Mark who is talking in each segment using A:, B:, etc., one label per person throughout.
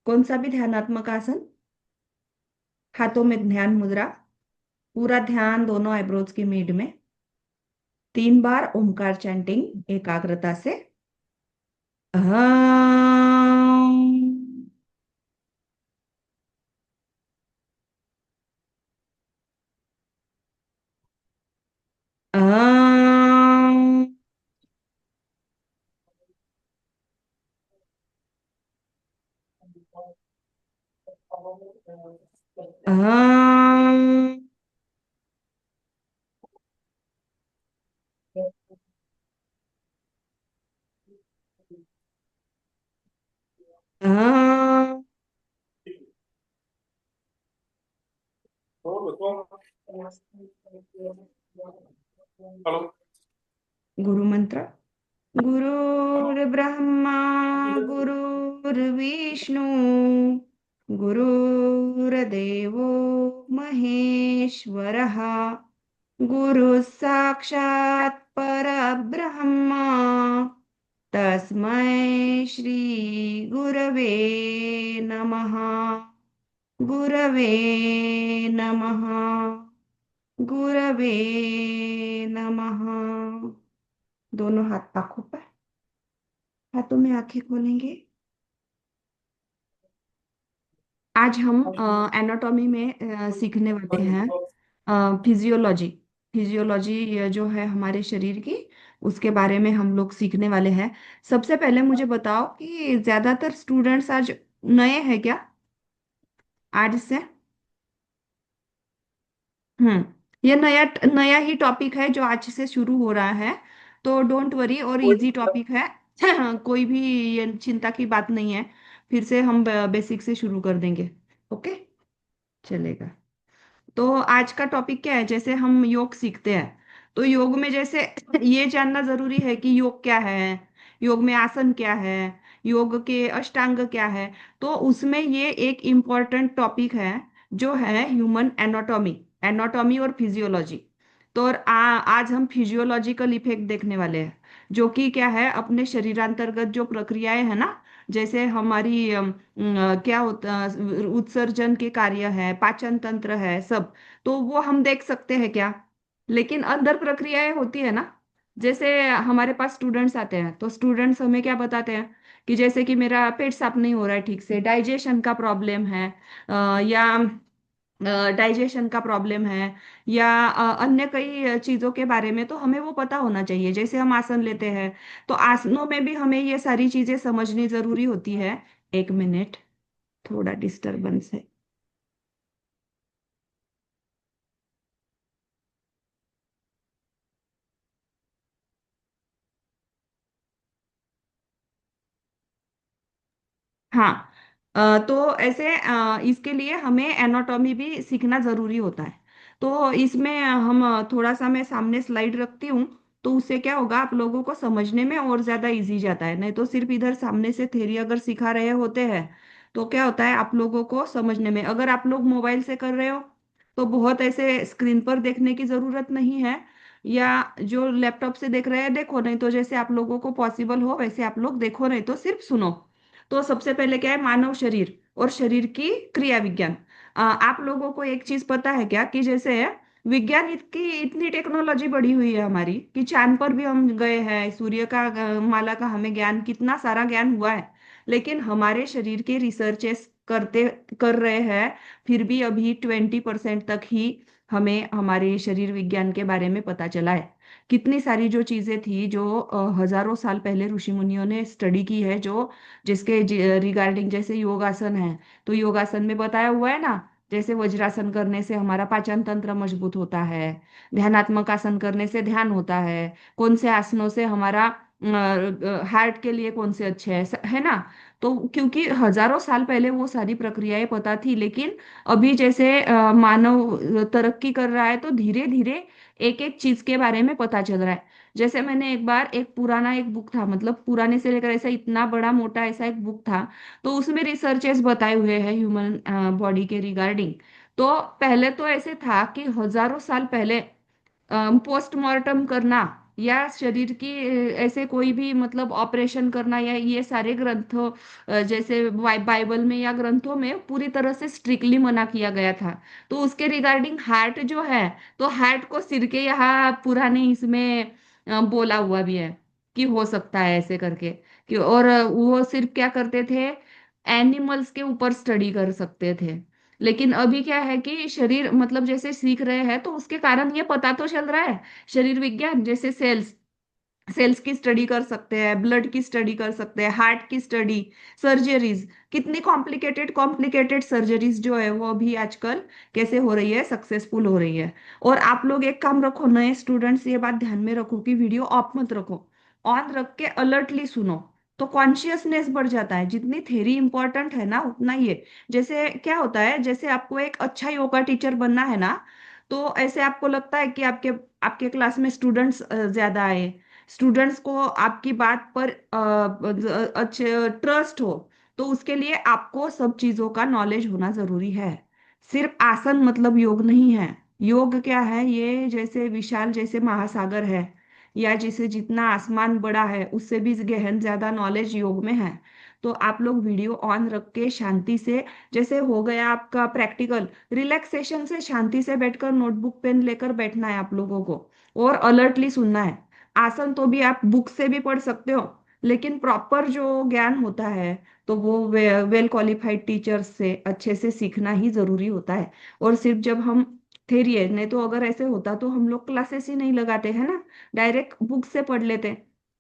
A: कौन सा भी ध्यानात्मक आसन। हाथों में ध्यान मुद्रा। पूरा ध्यान दोनों आईब्रोज की मीड में। 3 बार ओमकार चैंटिंग एकाग्रता से। अहम। अहम। अहम। अहम। गुरु मंत्र। गुरुर्ब्रह्मा गुरुर्विष्णु गुरुर्देवो महेश्वरः। गुरु साक्षात् परब्रह्म तस्मै श्री गुरवे नमः। गुरवे नमः। गुरवे नमः। दोनों हाथ पाखों पर। हाथों में आंखें खोलेंगे। आज हम एनाटॉमी में सीखने वाले हैं फिजियोलॉजी। फिजियोलॉजी जो है हमारे शरीर की, उसके बारे में हम लोग सीखने वाले हैं। सबसे पहले मुझे बताओ कि ज्यादातर स्टूडेंट्स आज नए हैं क्या, आज से? ये नया नया ही टॉपिक है जो आज से शुरू हो रहा है। तो डोंट वरी, और इजी टॉपिक है। कोई भी ये चिंता की बात नहीं है। फिर से हम बेसिक से शुरू कर देंगे। ओके, चलेगा। तो आज का टॉपिक क्या है, जैसे हम योग सीखते हैं तो योग में जैसे ये जानना जरूरी है कि योग क्या है, योग में आसन क्या है, योग के अष्टांग क्या है। तो उसमें ये एक इम्पॉर्टेंट टॉपिक है जो है ह्यूमन एनाटॉमी। एनाटॉमी और फिजियोलॉजी। तो और आज हम फिजियोलॉजिकल इफेक्ट देखने वाले हैं, जो कि क्या है, अपने शरीरांतर्गत जो प्रक्रियाएं है ना, जैसे हमारी क्या होता, उत्सर्जन के कार्य है, पाचन तंत्र है, सब। तो वो हम देख सकते हैं क्या, लेकिन अंदर प्रक्रियाएं होती है ना। जैसे हमारे पास स्टूडेंट्स आते हैं तो स्टूडेंट्स हमें क्या बताते हैं कि जैसे कि मेरा पेट साफ नहीं हो रहा है ठीक से, डाइजेशन का प्रॉब्लम है, या डाइजेशन का प्रॉब्लम है, या अन्य कई चीजों के बारे में तो हमें वो पता होना चाहिए। जैसे हम आसन लेते हैं तो आसनों में भी हमें ये सारी चीजें समझनी जरूरी होती है। एक मिनट, थोड़ा डिस्टरबेंस है। हाँ। तो ऐसे इसके लिए हमें एनाटॉमी भी सीखना जरूरी होता है। तो इसमें हम थोड़ा सा, मैं सामने स्लाइड रखती हूँ। तो उससे क्या होगा, आप लोगों को समझने में और ज्यादा इजी जाता है। नहीं तो सिर्फ इधर सामने से थ्योरी अगर सिखा रहे होते हैं तो क्या होता है, आप लोगों को समझने में, अगर आप लोग मोबाइल से कर रहे हो तो बहुत ऐसे स्क्रीन पर देखने की जरूरत नहीं है। या जो लैपटॉप से देख रहे हैं देखो, नहीं तो जैसे आप लोगों को पॉसिबल हो वैसे आप लोग देखो, नहीं तो सिर्फ सुनो। तो सबसे पहले क्या है, मानव शरीर और शरीर की क्रिया विज्ञान। आप लोगों को एक चीज पता है क्या कि जैसे विज्ञान की इतनी टेक्नोलॉजी बढ़ी हुई है हमारी कि चांद पर भी हम गए हैं, सूर्य का माला का हमें ज्ञान, कितना सारा ज्ञान हुआ है। लेकिन हमारे शरीर के रिसर्चेस करते कर रहे हैं, फिर भी अभी 20% तक ही हमें हमारे शरीर विज्ञान के बारे में पता चला है। कितनी सारी जो चीजें थी जो हजारों साल पहले ऋषि मुनियों ने स्टडी की है, जो जिसके रिगार्डिंग, जैसे योगासन है तो योगासन में बताया हुआ है ना, जैसे वज्रासन करने से हमारा पाचन तंत्र मजबूत होता है, ध्यानात्मक आसन करने से ध्यान होता है, कौन से आसनों से हमारा हार्ट के लिए कौन से अच्छे हैं, है ना। तो क्योंकि हजारों साल पहले वो सारी प्रक्रियाएं पता थी, लेकिन अभी जैसे मानव तरक्की कर रहा है तो धीरे धीरे एक एक चीज के बारे में पता चल रहा है। जैसे मैंने एक बार, एक पुराना एक बुक था, मतलब पुराने से लेकर ऐसा इतना बड़ा मोटा ऐसा एक बुक था, तो उसमें रिसर्चेस बताए हुए हैं ह्यूमन बॉडी के रिगार्डिंग। तो पहले तो ऐसे था कि हजारों साल पहले पोस्टमार्टम करना या शरीर की ऐसे कोई भी मतलब ऑपरेशन करना, या ये सारे ग्रंथों जैसे बाइबल में या ग्रंथों में पूरी तरह से स्ट्रिक्टली मना किया गया था। तो उसके रिगार्डिंग हार्ट जो है, तो हार्ट को सिर के यहाँ पुराने इसमें बोला हुआ भी है कि हो सकता है ऐसे करके, कि और वो सिर्फ क्या करते थे, एनिमल्स के ऊपर स्टडी कर सकते थे। लेकिन अभी क्या है कि शरीर मतलब जैसे सीख रहे हैं, तो उसके कारण ये पता तो चल रहा है, शरीर विज्ञान जैसे सेल्स सेल्स की स्टडी कर सकते हैं, ब्लड की स्टडी कर सकते हैं, हार्ट की स्टडी, सर्जरीज, कितनी कॉम्प्लिकेटेड कॉम्प्लिकेटेड सर्जरीज जो है वो अभी आजकल कैसे हो रही है, सक्सेसफुल हो रही है। और आप लोग एक काम रखो, नए स्टूडेंट्स ये बात ध्यान में रखो कि वीडियो ऑफ मत रखो, ऑन रख के अलर्टली सुनो। तो कॉन्शियसनेस बढ़ जाता है, जितनी थ्योरी इंपॉर्टेंट है ना उतना ये, जैसे क्या होता है, जैसे आपको एक अच्छा योगा टीचर बनना है ना, तो ऐसे आपको लगता है कि आपके आपके क्लास में स्टूडेंट्स ज्यादा आए, स्टूडेंट्स को आपकी बात पर अच्छे ट्रस्ट हो, तो उसके लिए आपको सब चीजों का नॉलेज होना जरूरी है। सिर्फ आसन मतलब योग नहीं है। योग क्या है, ये जैसे विशाल जैसे महासागर है, या जैसे जितना आसमान बड़ा है उससे भी गहन ज्यादा नॉलेज योग में है। तो आप लोग वीडियो ऑन रख के शांति से, जैसे हो गया आपका प्रैक्टिकल, रिलैक्सेशन से शांति से बैठकर नोटबुक पेन लेकर बैठना है आप लोगों को, और अलर्टली सुनना है। आसन तो भी आप बुक से भी पढ़ सकते हो, लेकिन प्रॉपर जो ज्ञान होता है तो वो वेल क्वालिफाइड टीचर्स से अच्छे से सीखना ही जरूरी होता है। और सिर्फ जब हम थेरी है, नहीं तो अगर ऐसे होता तो हम लोग क्लासेस ही नहीं लगाते हैं ना, डायरेक्ट बुक से पढ़ लेते।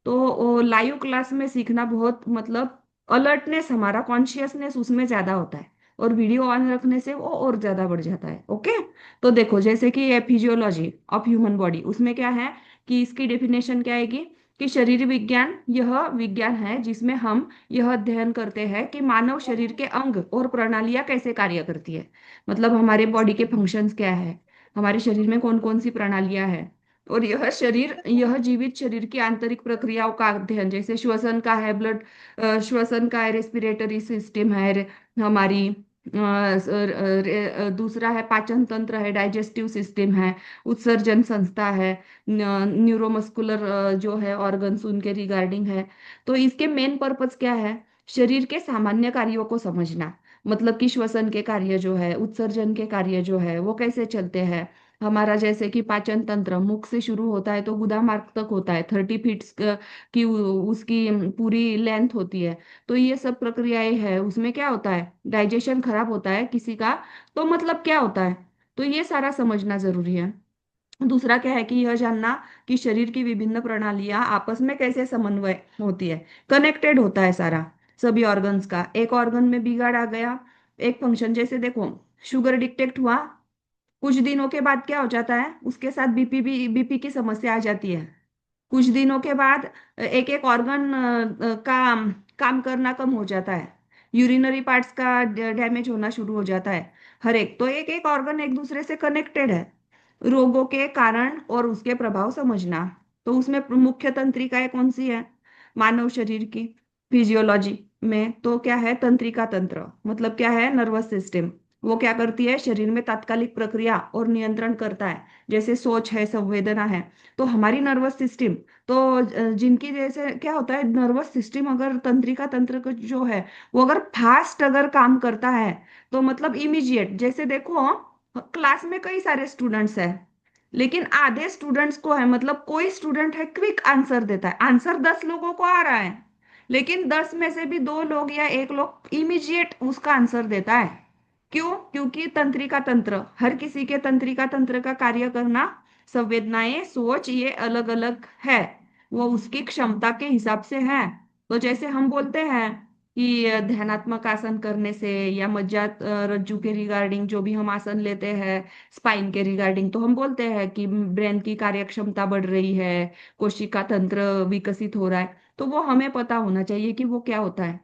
A: तो लाइव क्लास में सीखना बहुत मतलब अलर्टनेस, हमारा कॉन्शियसनेस उसमें ज्यादा होता है, और वीडियो ऑन रखने से वो और ज्यादा बढ़ जाता है। ओके। तो देखो जैसे कि ये फिजियोलॉजी ऑफ ह्यूमन बॉडी, उसमें क्या है कि इसकी डेफिनेशन क्या आएगी, कि शरीर विज्ञान यह विज्ञान है जिसमें हम यह अध्ययन करते हैं कि मानव शरीर के अंग और प्रणालियां कैसे कार्य करती है। मतलब हमारे बॉडी के फंक्शंस क्या है, हमारे शरीर में कौन कौन सी प्रणालियां हैं, और यह जीवित शरीर की आंतरिक प्रक्रियाओं का अध्ययन, जैसे श्वसन का है, ब्लड श्वसन का है, रेस्पिरेटरी सिस्टम है, हमारी दूसरा है पाचन तंत्र है, डाइजेस्टिव सिस्टम है, उत्सर्जन संस्था है, न्यूरोमस्कुलर जो है ऑर्गन्स उनके रिगार्डिंग है। तो इसके मेन पर्पस क्या है, शरीर के सामान्य कार्यों को समझना, मतलब कि श्वसन के कार्य जो है, उत्सर्जन के कार्य जो है वो कैसे चलते हैं। हमारा जैसे कि पाचन तंत्र मुख से शुरू होता है तो गुदा मार्ग तक होता है, 30 फीट की उसकी पूरी लेंथ होती है। तो ये सब प्रक्रियाएं है, उसमें क्या होता है, डाइजेशन खराब होता है किसी का, तो मतलब क्या होता है, तो ये सारा समझना जरूरी है। दूसरा क्या है कि यह जानना कि शरीर की विभिन्न प्रणालियां आपस में कैसे समन्वय होती है, कनेक्टेड होता है सारा, सभी ऑर्गन्स का। एक ऑर्गन में बिगाड़ आ गया, एक फंक्शन, जैसे देखो शुगर डिटेक्ट हुआ, कुछ दिनों के बाद क्या हो जाता है, उसके साथ बीपी की समस्या आ जाती है। कुछ दिनों के बाद एक एक ऑर्गन का काम करना कम हो जाता है, यूरिनरी पार्ट्स का डैमेज होना शुरू हो जाता है। हर एक तो एक एक ऑर्गन एक दूसरे से कनेक्टेड है। रोगों के कारण और उसके प्रभाव समझना, तो उसमें मुख्य तंत्रिकाएं कौन सी है, मानव शरीर की फिजियोलॉजी में तो क्या है, तंत्रिका तंत्र मतलब क्या है, नर्वस सिस्टम। वो क्या करती है, शरीर में तात्कालिक प्रक्रिया और नियंत्रण करता है, जैसे सोच है, संवेदना है। तो हमारी नर्वस सिस्टम, तो जिनकी जैसे क्या होता है, नर्वस सिस्टम अगर तंत्रिका तंत्र का जो है वो अगर फास्ट अगर काम करता है, तो मतलब इमीडिएट, जैसे देखो क्लास में कई सारे स्टूडेंट्स हैं, लेकिन आधे स्टूडेंट्स को है, मतलब कोई स्टूडेंट है क्विक आंसर देता है, आंसर 10 लोगों को आ रहा है, लेकिन 10 में से भी 2 लोग या 1 लोग इमीडिएट उसका आंसर देता है। क्यों? क्योंकि तंत्रिका तंत्र, हर किसी के तंत्रिका तंत्र का कार्य करना, संवेदनाएं, सोच, ये अलग अलग है, वो उसकी क्षमता के हिसाब से है। तो जैसे हम बोलते हैं कि ध्यानात्मक आसन करने से, या मज्जा रज्जु के रिगार्डिंग जो भी हम आसन लेते हैं, स्पाइन के रिगार्डिंग, तो हम बोलते हैं कि ब्रेन की कार्यक्षमता बढ़ रही है, कोशिका तंत्र विकसित हो रहा है। तो वो हमें पता होना चाहिए कि वो क्या होता है।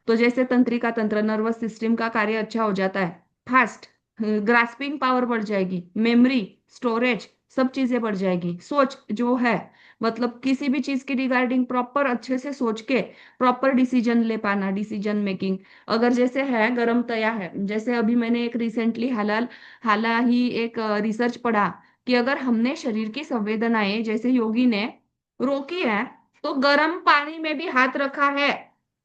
A: तो जैसे तंत्रिका तंत्र, नर्वस सिस्टम का कार्य अच्छा हो जाता है, फास्ट ग्रास्पिंग पावर बढ़ जाएगी, मेमोरी, स्टोरेज, सब चीजें बढ़ जाएगी। सोच जो है, मतलब किसी भी चीज की रिगार्डिंग प्रॉपर अच्छे से सोच के प्रॉपर डिसीजन ले पाना, डिसीजन मेकिंग। अगर जैसे है गरम तया है, जैसे अभी मैंने एक रिसेंटली हाल ही एक रिसर्च पढ़ा कि अगर हमने शरीर की संवेदनाएं, जैसे योगी ने रोकी है, तो गर्म पानी में भी हाथ रखा है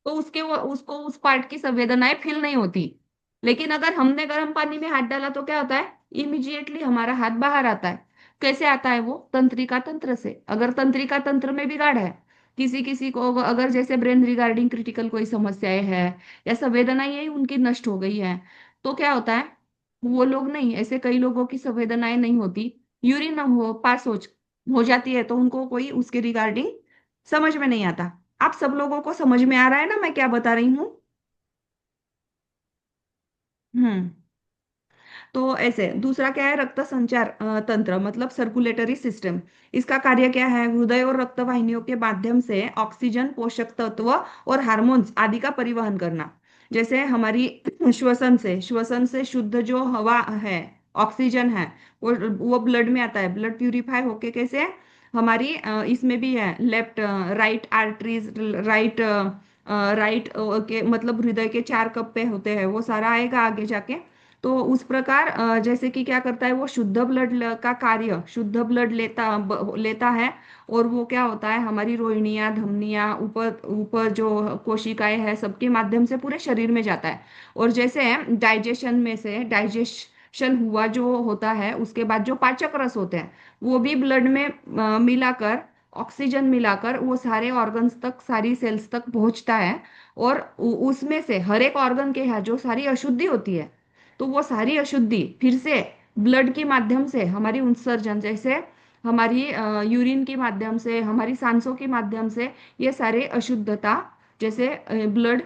A: तो उसको उस पार्ट की संवेदनाएं फील नहीं होती। लेकिन अगर हमने गर्म पानी में हाथ डाला तो क्या होता है, इमिजिएटली हमारा हाथ बाहर आता है। कैसे आता है वो, तंत्रिका तंत्र से। अगर तंत्रिका तंत्र में बिगाड़ है, किसी किसी को अगर जैसे ब्रेन रिगार्डिंग क्रिटिकल कोई समस्याएं है या संवेदनाएं ही उनकी नष्ट हो गई है, तो क्या होता है, वो लोग नहीं, ऐसे कई लोगों की संवेदनाएं नहीं होती, यूरिन हो जाती है तो उनको कोई उसके रिगार्डिंग समझ में नहीं आता। आप सब लोगों को समझ में आ रहा है ना मैं क्या बता रही हूँ? हम्म। तो ऐसे दूसरा क्या है, रक्त संचार तंत्र मतलब सर्कुलेटरी सिस्टम। इसका कार्य क्या है, हृदय और रक्त वाहिनियों के माध्यम से ऑक्सीजन, पोषक तत्व और हार्मोन्स आदि का परिवहन करना। जैसे हमारी श्वसन से शुद्ध जो हवा है, ऑक्सीजन है, वो ब्लड में आता है, ब्लड प्यूरिफाई होके कैसे हमारी इसमें भी है, left right arteries, right right के मतलब हृदय के चार कप्पे होते हैं, वो सारा आएगा आगे जाके। तो उस प्रकार जैसे कि क्या करता है, वो शुद्ध ब्लड का कार्य, शुद्ध ब्लड लेता है। और वो क्या होता है, हमारी रोहिणियां, धमनियां, ऊपर ऊपर जो कोशिकाएं हैं, सबके माध्यम से पूरे शरीर में जाता है। और जैसे डाइजेशन हुआ जो होता है, उसके बाद जो पाचक रस होते हैं, वो भी ब्लड में मिलाकर, ऑक्सीजन मिलाकर वो सारे ऑर्गन्स तक, सारी सेल्स तक पहुंचता है। और उसमें से हर एक ऑर्गन के यहाँ जो सारी अशुद्धि होती है, तो वो सारी अशुद्धि फिर से ब्लड के माध्यम से हमारी उत्सर्जन, जैसे हमारी यूरिन के माध्यम से, हमारी सांसों के माध्यम से, ये सारे अशुद्धता जैसे ब्लड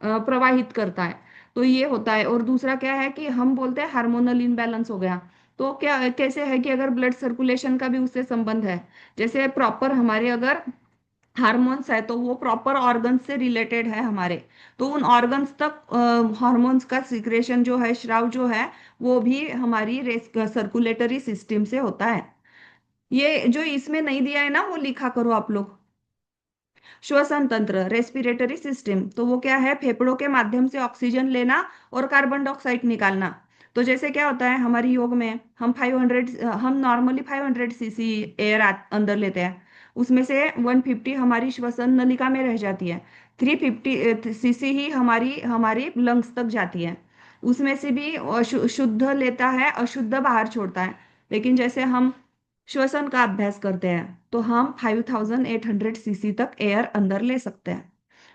A: प्रवाहित करता है। तो ये होता है। और दूसरा क्या है कि हम बोलते हैं हार्मोनल इनबैलेंस हो गया। तो क्या कैसे है कि अगर ब्लड सर्कुलेशन का भी उससे संबंध है, जैसे प्रॉपर हमारे अगर हार्मोन्स है तो वो प्रॉपर ऑर्गन्स से रिलेटेड है हमारे, तो उन ऑर्गन्स तक हार्मोन्स का सिक्रेशन जो है, स्राव जो है, वो भी हमारी सर्कुलेटरी सिस्टम से होता है। ये जो इसमें नहीं दिया है ना, वो लिखा करो आप लोग। श्वसन तंत्र, रेस्पिरेटरी सिस्टम, तो वो क्या है, फेफड़ों के माध्यम से ऑक्सीजन लेना और कार्बन डाइऑक्साइड निकालना। तो जैसे क्या होता है हमारी योग में, हम नॉर्मली 500 सीसी एयर अंदर लेते हैं, उसमें से 150 हमारी श्वसन नलिका में रह जाती है, 350 सीसी ही हमारी हमारी लंग्स तक जाती है। उसमें से भी शुद्ध लेता है, अशुद्ध बाहर छोड़ता है। लेकिन जैसे हम श्वसन का अभ्यास करते हैं तो हम 5800 सीसी तक एयर अंदर ले सकते हैं।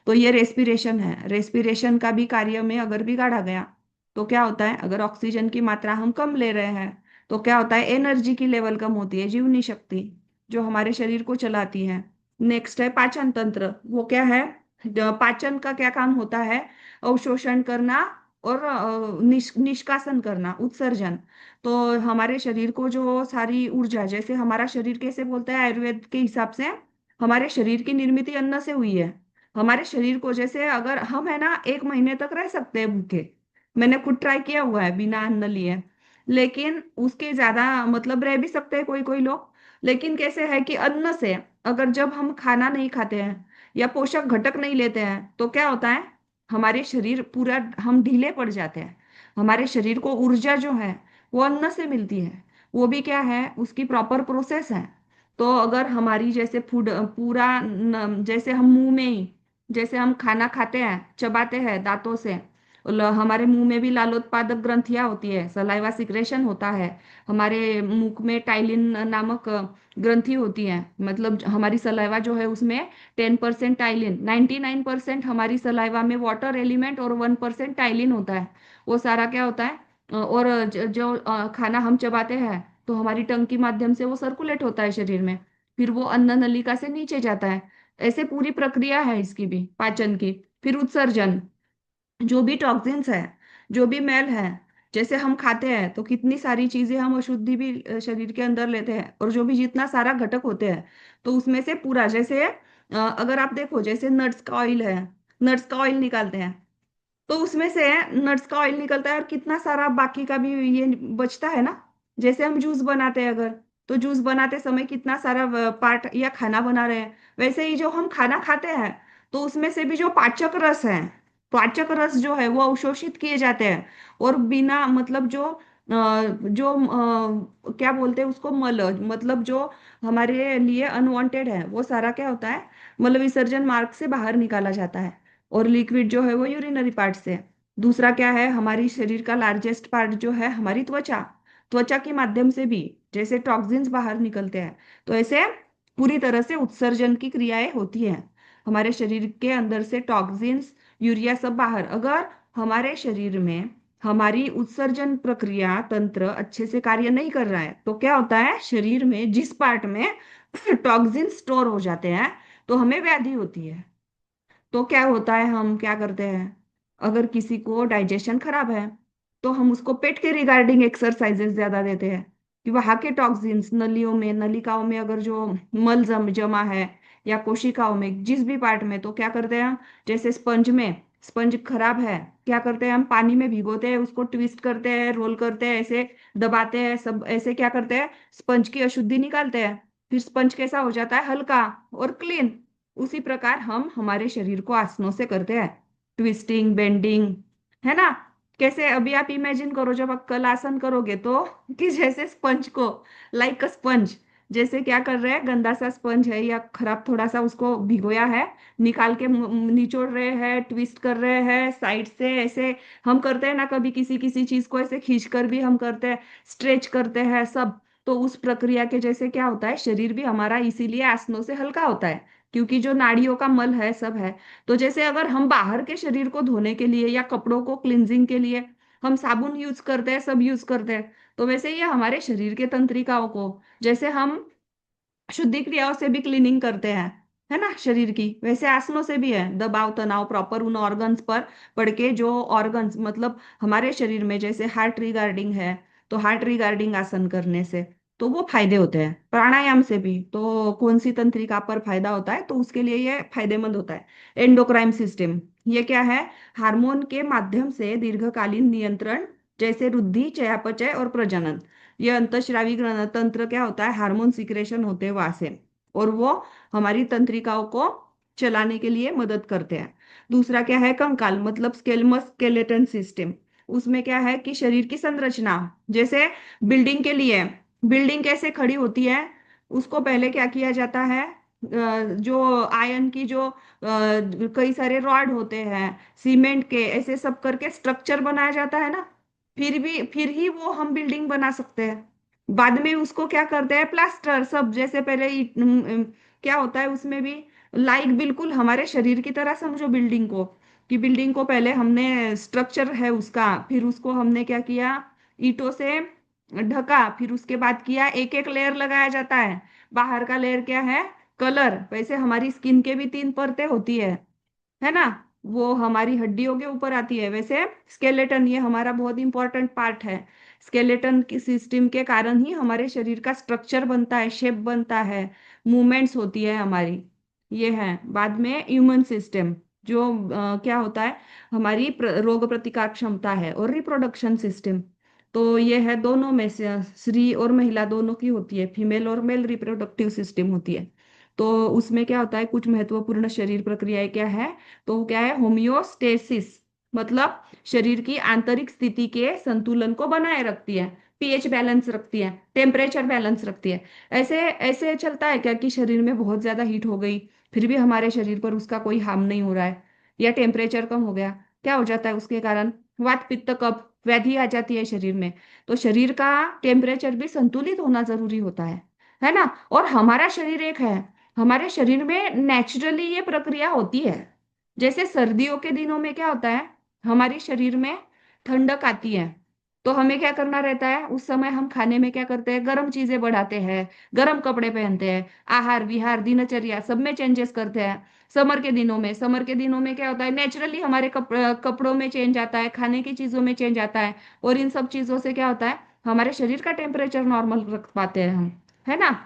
A: तो ये रेस्पिरेशन है। रेस्पिरेशन का भी कार्य में अगर बिगाड़ा गया तो क्या होता है, अगर ऑक्सीजन की मात्रा हम कम ले रहे हैं तो क्या होता है, एनर्जी की लेवल कम होती है, जीवनी शक्ति जो हमारे शरीर को चलाती है। नेक्स्ट है पाचन तंत्र। वो क्या है, पाचन का क्या काम होता है, अवशोषण करना और निष्कासन करना, उत्सर्जन। तो हमारे शरीर को जो सारी ऊर्जा, जैसे हमारा शरीर कैसे बोलता है आयुर्वेद के हिसाब से, हमारे शरीर की निर्मित अन्न से हुई है। हमारे शरीर को जैसे अगर हम है ना 1 महीने तक रह सकते हैं भूखे, मैंने खुद ट्राई किया हुआ है बिना अन्न लिए, लेकिन उसके ज्यादा मतलब रह भी सकते हैं कोई कोई लोग। लेकिन कैसे है कि अन्न से, अगर जब हम खाना नहीं खाते हैं या पोषक घटक नहीं लेते हैं तो क्या होता है, हमारे शरीर पूरा, हम ढीले पड़ जाते हैं। हमारे शरीर को ऊर्जा जो है वो अन्न से मिलती है, वो भी क्या है, उसकी प्रॉपर प्रोसेस है। तो अगर हमारी जैसे फूड पूरा जैसे हम मुंह में ही, जैसे हम खाना खाते हैं, चबाते हैं दांतों से, हमारे मुंह में भी लालोत्पादक ग्रंथियां होती है, सलाइवा सिक्रेशन होता है। हमारे मुख में टाइलिन नामक ग्रंथि होती है, मतलब हमारी सलाइवा जो है उसमें 10% टाइलिन, 99% हमारी सलाइवा में वाटर एलिमेंट और 1% टाइलिन होता है। वो सारा क्या होता है, और जो खाना हम चबाते हैं तो हमारी टंग के माध्यम से वो सर्कुलेट होता है शरीर में, फिर वो अन्न नलिका से नीचे जाता है। ऐसे पूरी प्रक्रिया है इसकी भी, पाचन की। फिर उत्सर्जन, जो भी टॉक्सिन्स है, जो भी मैल है, जैसे हम खाते हैं तो कितनी सारी चीजें हम अशुद्धि भी शरीर के अंदर लेते हैं, और जो भी जितना सारा घटक होते हैं, तो उसमें से पूरा जैसे अगर आप देखो जैसे नट्स का ऑयल है, नट्स का ऑयल निकालते हैं तो उसमें से नट्स का ऑयल निकलता है और कितना सारा बाकी का भी ये बचता है ना। जैसे हम जूस बनाते हैं अगर, तो जूस बनाते समय कितना सारा पार्ट, या खाना बना रहे हैं, वैसे ही जो हम खाना खाते हैं तो उसमें से भी जो पाचक रस है, पाचक रस जो है वो अवशोषित किए जाते हैं। और बिना मतलब जो जो क्या बोलते हैं उसको, मल, मतलब जो हमारे लिए अनवांटेड है वो सारा क्या होता है, मल विसर्जन मार्ग से बाहर निकाला जाता है। और लिक्विड जो है वो यूरिनरी पार्ट से। दूसरा क्या है, हमारी शरीर का लार्जेस्ट पार्ट जो है हमारी त्वचा, त्वचा के माध्यम से भी जैसे टॉक्सिन्स बाहर निकलते हैं। तो ऐसे पूरी तरह से उत्सर्जन की क्रियाएं होती हैं हमारे शरीर के अंदर से, टॉक्सिन्स, यूरिया सब बाहर। अगर हमारे शरीर में हमारी उत्सर्जन प्रक्रिया तंत्र अच्छे से कार्य नहीं कर रहा है तो क्या होता है, शरीर में जिस पार्ट में टॉक्सिन स्टोर हो जाते हैं तो हमें व्याधि होती है। तो क्या होता है, हम क्या करते हैं, अगर किसी को डाइजेशन खराब है तो हम उसको पेट के रिगार्डिंग एक्सरसाइजेस ज्यादा देते हैं कि वहां के टॉक्सिन्स नलियों में, नलिकाओं में अगर जो मल जमा है, या कोशिकाओं में जिस भी पार्ट में, तो क्या करते हैं हम, जैसे स्पंज में, स्पंज खराब है, क्या करते हैं हम, पानी में भिगोते हैं उसको, ट्विस्ट करते हैं, रोल करते हैं, ऐसे दबाते हैं, सब ऐसे क्या करते हैं, स्पंज की अशुद्धि निकालते हैं। फिर स्पंज कैसा हो जाता है, हल्का और क्लीन। उसी प्रकार हम हमारे शरीर को आसनों से करते हैं, ट्विस्टिंग, बेंडिंग, है ना। कैसे, अभी आप इमेजिन करो जब आप कल आसन करोगे तो, कि जैसे स्पंज को, लाइक अ स्पंज, जैसे क्या कर रहे हैं, गंदा सा स्पंज है या खराब थोड़ा सा उसको भिगोया है, निकाल के निचोड़ रहे हैं, ट्विस्ट कर रहे हैं साइड से, ऐसे हम करते हैं ना, कभी किसी किसी चीज को ऐसे खींच कर भी हम करते हैं, स्ट्रेच करते हैं सब। तो उस प्रक्रिया के जैसे क्या होता है, शरीर भी हमारा इसीलिए आसनों से हल्का होता है, क्योंकि जो नाड़ियों का मल है सब है। तो जैसे अगर हम बाहर के शरीर को धोने के लिए या कपड़ों को क्लिनजिंग के लिए हम साबुन यूज करते हैं, सब यूज करते हैं, तो वैसे ही हमारे शरीर के तंत्रिकाओं को, जैसे हम शुद्धि क्रियाओं से भी क्लीनिंग करते हैं, है ना, शरीर की, वैसे आसनों से भी है। दबाव तनाव प्रॉपर उन ऑर्गन्स पर पड़ के, जो ऑर्गन्स मतलब हमारे शरीर में, जैसे हार्ट रिगार्डिंग है, तो हार्ट रिगार्डिंग आसन करने से तो वो फायदे होते हैं। प्राणायाम से भी तो कौन सी तंत्रिका पर फायदा होता है, तो उसके लिए ये फायदेमंद होता है। एंडोक्राइन सिस्टम, ये क्या है, हार्मोन के माध्यम से दीर्घकालीन नियंत्रण, जैसे वृद्धि, चयापचय और प्रजनन। ये अंतःस्रावी तंत्र क्या होता है, हार्मोन सिक्रेशन होते हैं वहां से, और वो हमारी तंत्रिकाओं को चलाने के लिए मदद करते हैं। दूसरा क्या है, कंकाल, मतलब स्केलमस स्केलेटन सिस्टम। उसमें क्या है कि शरीर की संरचना, जैसे बिल्डिंग के लिए, बिल्डिंग कैसे खड़ी होती है, उसको पहले क्या किया जाता है, जो आयन की जो कई सारे रॉड होते हैं, सीमेंट के, ऐसे सब करके स्ट्रक्चर बनाया जाता है ना, फिर ही वो हम बिल्डिंग बना सकते हैं। बाद में उसको क्या करते हैं, प्लास्टर सब, जैसे पहले क्या होता है उसमें भी, लाइक बिल्कुल हमारे शरीर की तरह समझो बिल्डिंग को, कि बिल्डिंग को पहले हमने, स्ट्रक्चर है उसका, फिर उसको हमने क्या किया, ईंटों से ढका, फिर उसके बाद किया, एक एक लेयर लगाया जाता है। बाहर का लेयर क्या है, कलर, वैसे हमारी स्किन के भी 3 परतें होती है ना, वो हमारी हड्डियों के ऊपर आती है। वैसे स्केलेटन, ये हमारा बहुत इंपॉर्टेंट पार्ट है। स्केलेटन की सिस्टम के कारण ही हमारे शरीर का स्ट्रक्चर बनता है, शेप बनता है, मूवमेंट्स होती है हमारी। ये है। बाद में इम्यून सिस्टम, जो क्या होता है, हमारी रोग प्रतिकार क्षमता है, और रिप्रोडक्शन सिस्टम, तो ये है दोनों में से, स्त्री और महिला दोनों की होती है, फीमेल और मेल रिप्रोडक्टिव सिस्टम होती है। तो उसमें क्या होता है, कुछ महत्वपूर्ण शरीर प्रक्रियाएं क्या है, तो वो क्या है, होमियोस्टेसिस, मतलब शरीर की आंतरिक स्थिति के संतुलन को बनाए रखती है, पीएच बैलेंस रखती है, टेम्परेचर बैलेंस रखती है। ऐसे ऐसे चलता है क्या कि शरीर में बहुत ज्यादा हीट हो गई, फिर भी हमारे शरीर पर उसका कोई हार्म नहीं हो रहा है, या टेम्परेचर कम हो गया, क्या हो जाता है उसके कारण, वात पित्त कफ व्याधि आ जाती है शरीर में। तो शरीर का टेम्परेचर भी संतुलित होना जरूरी होता है ना। और हमारा शरीर एक है, हमारे शरीर में नेचुरली ये प्रक्रिया होती है। जैसे सर्दियों के दिनों में क्या होता है, हमारे शरीर में ठंडक आती है, तो हमें क्या करना रहता है, उस समय हम खाने में क्या करते हैं, गर्म चीजें बढ़ाते हैं, गर्म कपड़े पहनते हैं, आहार विहार दिनचर्या सब में चेंजेस करते हैं। समर के दिनों में क्या होता है, नेचुरली हमारे कपड़ों में चेंज आता है, खाने की चीजों में चेंज आता है, और इन सब चीजों से क्या होता है, हमारे शरीर का टेम्परेचर नॉर्मल रख पाते हैं हम, है ना।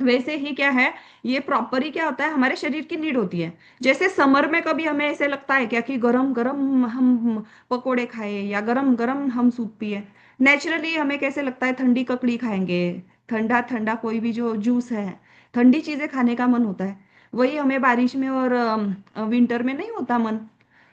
A: वैसे ही क्या है, ये प्रॉपर ही क्या होता है, हमारे शरीर की नीड होती है। जैसे समर में कभी हमें ऐसे लगता है क्या कि गरम गरम हम पकोड़े खाए, या गरम गरम हम सूप पिए, नेचुरली हमें कैसे लगता है, ठंडी ककड़ी खाएंगे, ठंडा ठंडा कोई भी जो जूस है, ठंडी चीजें खाने का मन होता है। वही हमें बारिश में और विंटर में नहीं होता मन।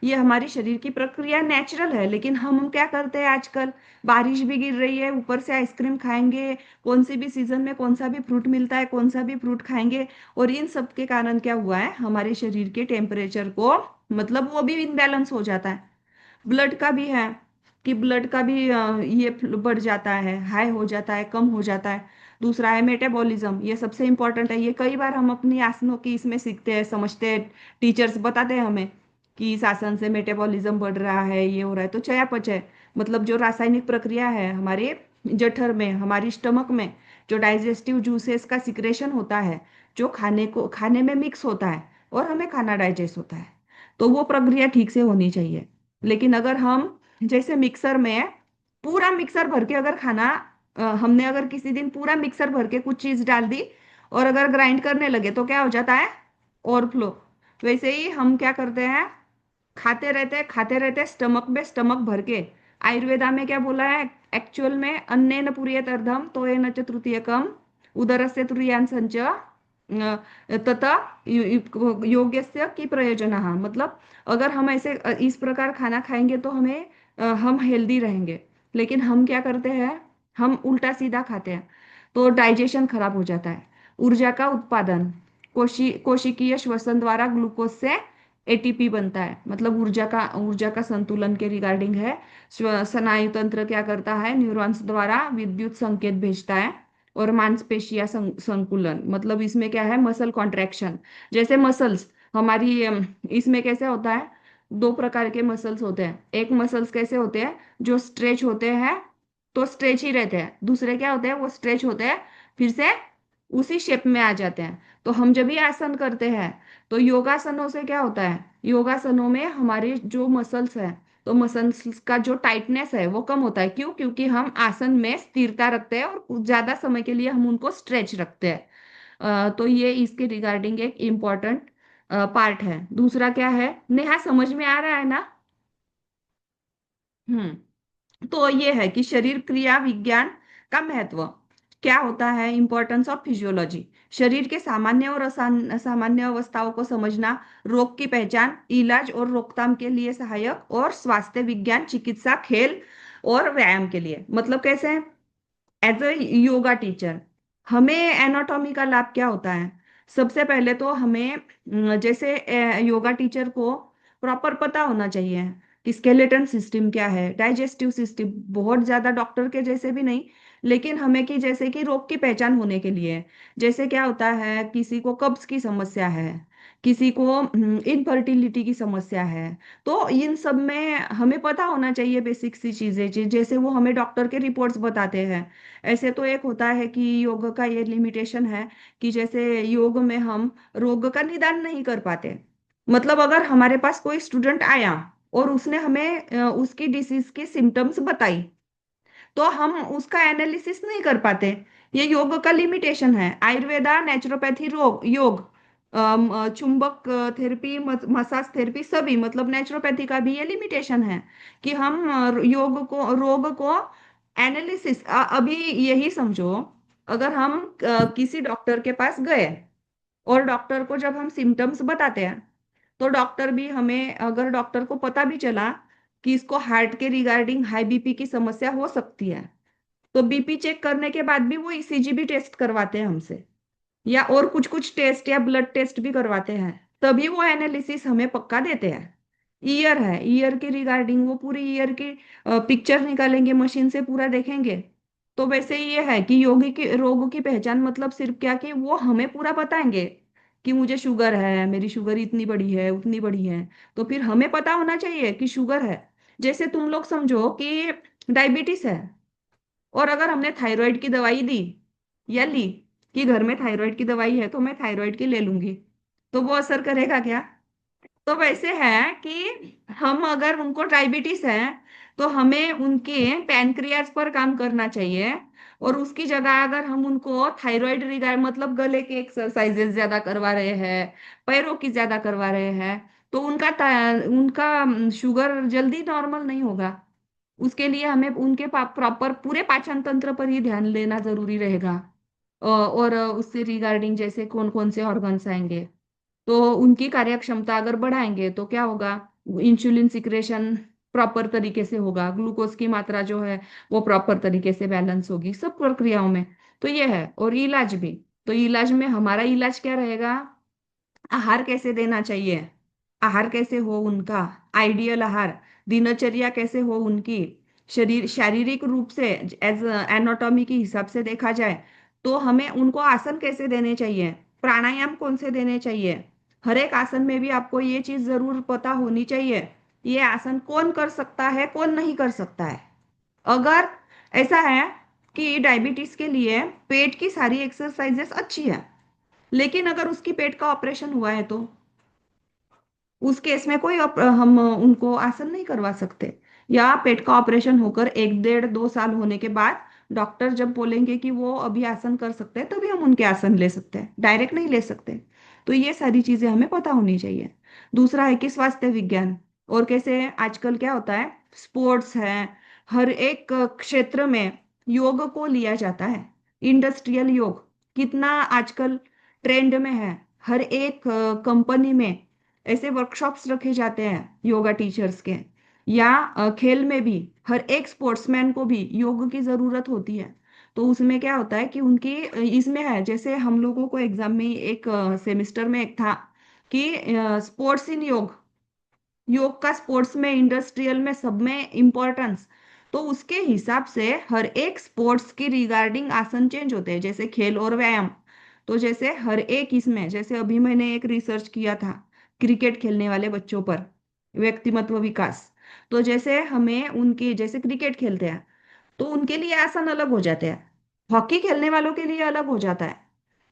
A: ये हमारी शरीर की प्रक्रिया नेचुरल है, लेकिन हम क्या करते हैं आजकल, बारिश भी गिर रही है, ऊपर से आइसक्रीम खाएंगे, कौन सी भी सीजन में कौन सा भी फ्रूट मिलता है, कौन सा भी फ्रूट खाएंगे। और इन सब के कारण क्या हुआ है, हमारे शरीर के टेम्परेचर को, मतलब वो भी इनबैलेंस हो जाता है। ब्लड का भी है कि ब्लड का भी ये बढ़ जाता है, हाई हो जाता है, कम हो जाता है। दूसरा है मेटाबॉलिज्म, ये सबसे इंपॉर्टेंट है। ये कई बार हम अपनी आसनों की इसमें सीखते हैं, समझते हैं, टीचर्स बताते हैं हमें कि इस आसन से मेटाबॉलिज्म बढ़ रहा है, ये हो रहा है। तो चयापचय, मतलब जो रासायनिक प्रक्रिया है हमारे जठर में, हमारी स्टमक में, जो डाइजेस्टिव जूसेस का सिक्रेशन होता है, जो खाने में मिक्स होता है और हमें खाना डाइजेस्ट होता है, तो वो प्रक्रिया ठीक से होनी चाहिए। लेकिन अगर हम जैसे मिक्सर में पूरा मिक्सर भर के अगर खाना, हमने अगर किसी दिन पूरा मिक्सर भर के कुछ चीज डाल दी और अगर ग्राइंड करने लगे तो क्या हो जाता है, ओवरफ्लो। वैसे ही हम क्या करते हैं, खाते रहते हैं, स्टमक में स्टमक भर के। आयुर्वेदा में क्या बोला है, एक्चुअल में अन्नेन पूरयेत अर्धम तोयेन च तृतीयकम उदरस्य तुरीयान् संच तथा योग्यस्य की प्रयोजन, मतलब अगर हम ऐसे इस प्रकार खाना खाएंगे तो हम हेल्दी रहेंगे। लेकिन हम क्या करते हैं, हम उल्टा सीधा खाते हैं, तो डाइजेशन खराब हो जाता है। ऊर्जा का उत्पादन, कोशिकीय श्वसन द्वारा ग्लूकोज से एटीपी बनता है, मतलब ऊर्जा का संतुलन के रिगार्डिंग है। स्नायु तंत्र क्या करता है, न्यूरॉन्स द्वारा विद्युत संकेत भेजता है। और मांसपेशियां संकुलन, मतलब इसमें क्या है, मसल कॉन्ट्रैक्शन। जैसे मसल्स हमारी इसमें कैसे होता है, दो प्रकार के मसल्स होते हैं। एक मसल्स कैसे होते हैं, जो स्ट्रेच होते हैं तो स्ट्रेच ही रहते हैं, दूसरे क्या होते हैं, वो स्ट्रेच होते हैं फिर से उसी शेप में आ जाते हैं। तो हम जब भी आसन करते हैं तो योगासनों से क्या होता है, योगासनों में हमारे जो मसल्स है, तो मसल्स का जो टाइटनेस है वो कम होता है। क्यों? क्योंकि हम आसन में स्थिरता रखते हैं और ज्यादा समय के लिए हम उनको स्ट्रेच रखते हैं। तो ये इसके रिगार्डिंग एक इम्पॉर्टेंट पार्ट है। दूसरा क्या है, नेहा समझ में आ रहा है ना? तो ये है कि शरीर क्रिया विज्ञान का महत्व क्या होता है, इंपॉर्टेंस ऑफ फिजियोलॉजी। शरीर के सामान्य और असामान्य अवस्थाओं को समझना, रोग की पहचान, इलाज और रोकथाम के लिए सहायक, और स्वास्थ्य विज्ञान, चिकित्सा, खेल और व्यायाम के लिए। मतलब कैसे है, एज अ योगा टीचर हमें एनाटॉमी का लाभ क्या होता है। सबसे पहले तो हमें जैसे योगा टीचर को प्रॉपर पता होना चाहिए कि स्केलेटन सिस्टम क्या है, डाइजेस्टिव सिस्टम, बहुत ज्यादा डॉक्टर के जैसे भी नहीं, लेकिन हमें कि जैसे कि रोग की पहचान होने के लिए, जैसे क्या होता है, किसी को कब्ज की समस्या है, किसी को इनफर्टिलिटी की समस्या है, तो इन सब में हमें पता होना चाहिए बेसिक सी चीजें, जैसे वो हमें डॉक्टर के रिपोर्ट्स बताते हैं। ऐसे तो एक होता है कि योग का ये लिमिटेशन है कि जैसे योग में हम रोग का निदान नहीं कर पाते। मतलब अगर हमारे पास कोई स्टूडेंट आया और उसने हमें उसकी डिसीज की सिम्टम्स बताई, तो हम उसका एनालिसिस नहीं कर पाते। ये योग का लिमिटेशन है। आयुर्वेदा, नेचुरोपैथी, योग, चुंबक थेरेपी, मसाज थेरेपी, सभी, मतलब नेचुरोपैथी का भी ये लिमिटेशन है कि हम रोग को एनालिसिस, अभी यही समझो, अगर हम किसी डॉक्टर के पास गए और डॉक्टर को जब हम सिम्टम्स बताते हैं, तो डॉक्टर भी हमें, अगर डॉक्टर को पता भी चला कि इसको हार्ट के रिगार्डिंग हाई बीपी की समस्या हो सकती है, तो बीपी चेक करने के बाद भी वो ईसीजी भी टेस्ट करवाते हैं हमसे, या और कुछ कुछ टेस्ट या ब्लड टेस्ट भी करवाते हैं, तभी वो एनालिसिस हमें पक्का देते हैं। ईयर है, ईयर के रिगार्डिंग वो पूरी ईयर की पिक्चर निकालेंगे, मशीन से पूरा देखेंगे। तो वैसे ही ये है कि योगी की रोग की पहचान, मतलब सिर्फ क्या कि वो हमें पूरा बताएंगे कि मुझे शुगर है, मेरी शुगर इतनी बड़ी है, उतनी बड़ी है। तो फिर हमें पता होना चाहिए कि शुगर है। जैसे तुम लोग समझो कि डायबिटीज है, और अगर हमने थायराइड की दवाई दी या ली, कि घर में थायराइड की दवाई है तो मैं थायराइड की ले लूंगी, तो वो असर करेगा क्या? तो वैसे है कि हम अगर उनको डायबिटीज है तो हमें उनके पैनक्रियाज पर काम करना चाहिए, और उसकी जगह अगर हम उनको थायराइड रिगार्ड, मतलब गले के एक्सरसाइजेस ज्यादा करवा रहे हैं, पैरों की ज्यादा करवा रहे हैं, तो उनका शुगर जल्दी नॉर्मल नहीं होगा। उसके लिए हमें उनके प्रॉपर पूरे पाचन तंत्र पर ही ध्यान देना जरूरी रहेगा। और उससे रिगार्डिंग जैसे कौन कौन से ऑर्गन्स आएंगे, तो उनकी कार्यक्षमता अगर बढ़ाएंगे तो क्या होगा, इंसुलिन सिक्रेशन प्रॉपर तरीके से होगा, ग्लूकोज की मात्रा जो है वो प्रॉपर तरीके से बैलेंस होगी सब प्रक्रियाओं में। तो ये है। और इलाज भी, तो इलाज में हमारा इलाज क्या रहेगा, आहार कैसे देना चाहिए, आहार कैसे हो उनका, आइडियल आहार, दिनचर्या कैसे हो उनकी, शरीर शारीरिक रूप से एज एनाटॉमी के हिसाब से देखा जाए तो हमें उनको आसन कैसे देने चाहिए, प्राणायाम कौन से देने चाहिए। हर एक आसन में भी आपको ये चीज जरूर पता होनी चाहिए, ये आसन कौन कर सकता है कौन नहीं कर सकता है। अगर ऐसा है कि डायबिटीज के लिए पेट की सारी एक्सरसाइजेस अच्छी है, लेकिन अगर उसकी पेट का ऑपरेशन हुआ है तो उस केस में कोई हम उनको आसन नहीं करवा सकते। या पेट का ऑपरेशन होकर 1 1.5 2 साल होने के बाद डॉक्टर जब बोलेंगे कि वो अभी आसन कर सकते हैं तभी हम उनके आसन ले सकते हैं, डायरेक्ट नहीं ले सकते। तो ये सारी चीजें हमें पता होनी चाहिए। दूसरा है कि स्वास्थ्य विज्ञान, और कैसे आजकल क्या होता है, स्पोर्ट्स है, हर एक क्षेत्र में योग को लिया जाता है। इंडस्ट्रियल योग कितना आजकल ट्रेंड में है, हर एक कंपनी में ऐसे वर्कशॉप्स रखे जाते हैं योगा टीचर्स के। या खेल में भी हर एक स्पोर्ट्समैन को भी योग की जरूरत होती है। तो उसमें क्या होता है कि उनकी इसमें है, जैसे हम लोगों को एग्जाम में एक सेमेस्टर में एक था कि स्पोर्ट्स इन योग, योग का स्पोर्ट्स में इंडस्ट्रियल में सब में इम्पोर्टेंस। तो उसके हिसाब से हर एक स्पोर्ट्स की रिगार्डिंग आसन चेंज होते हैं, जैसे खेल और व्यायाम। तो जैसे हर एक इसमें, जैसे अभी मैंने एक रिसर्च किया था क्रिकेट खेलने वाले बच्चों पर, व्यक्तिमत्व विकास। तो जैसे हमें उनके जैसे क्रिकेट खेलते हैं तो उनके लिए आसन अलग हो जाते हैं, हॉकी खेलने वालों के लिए अलग हो जाता है।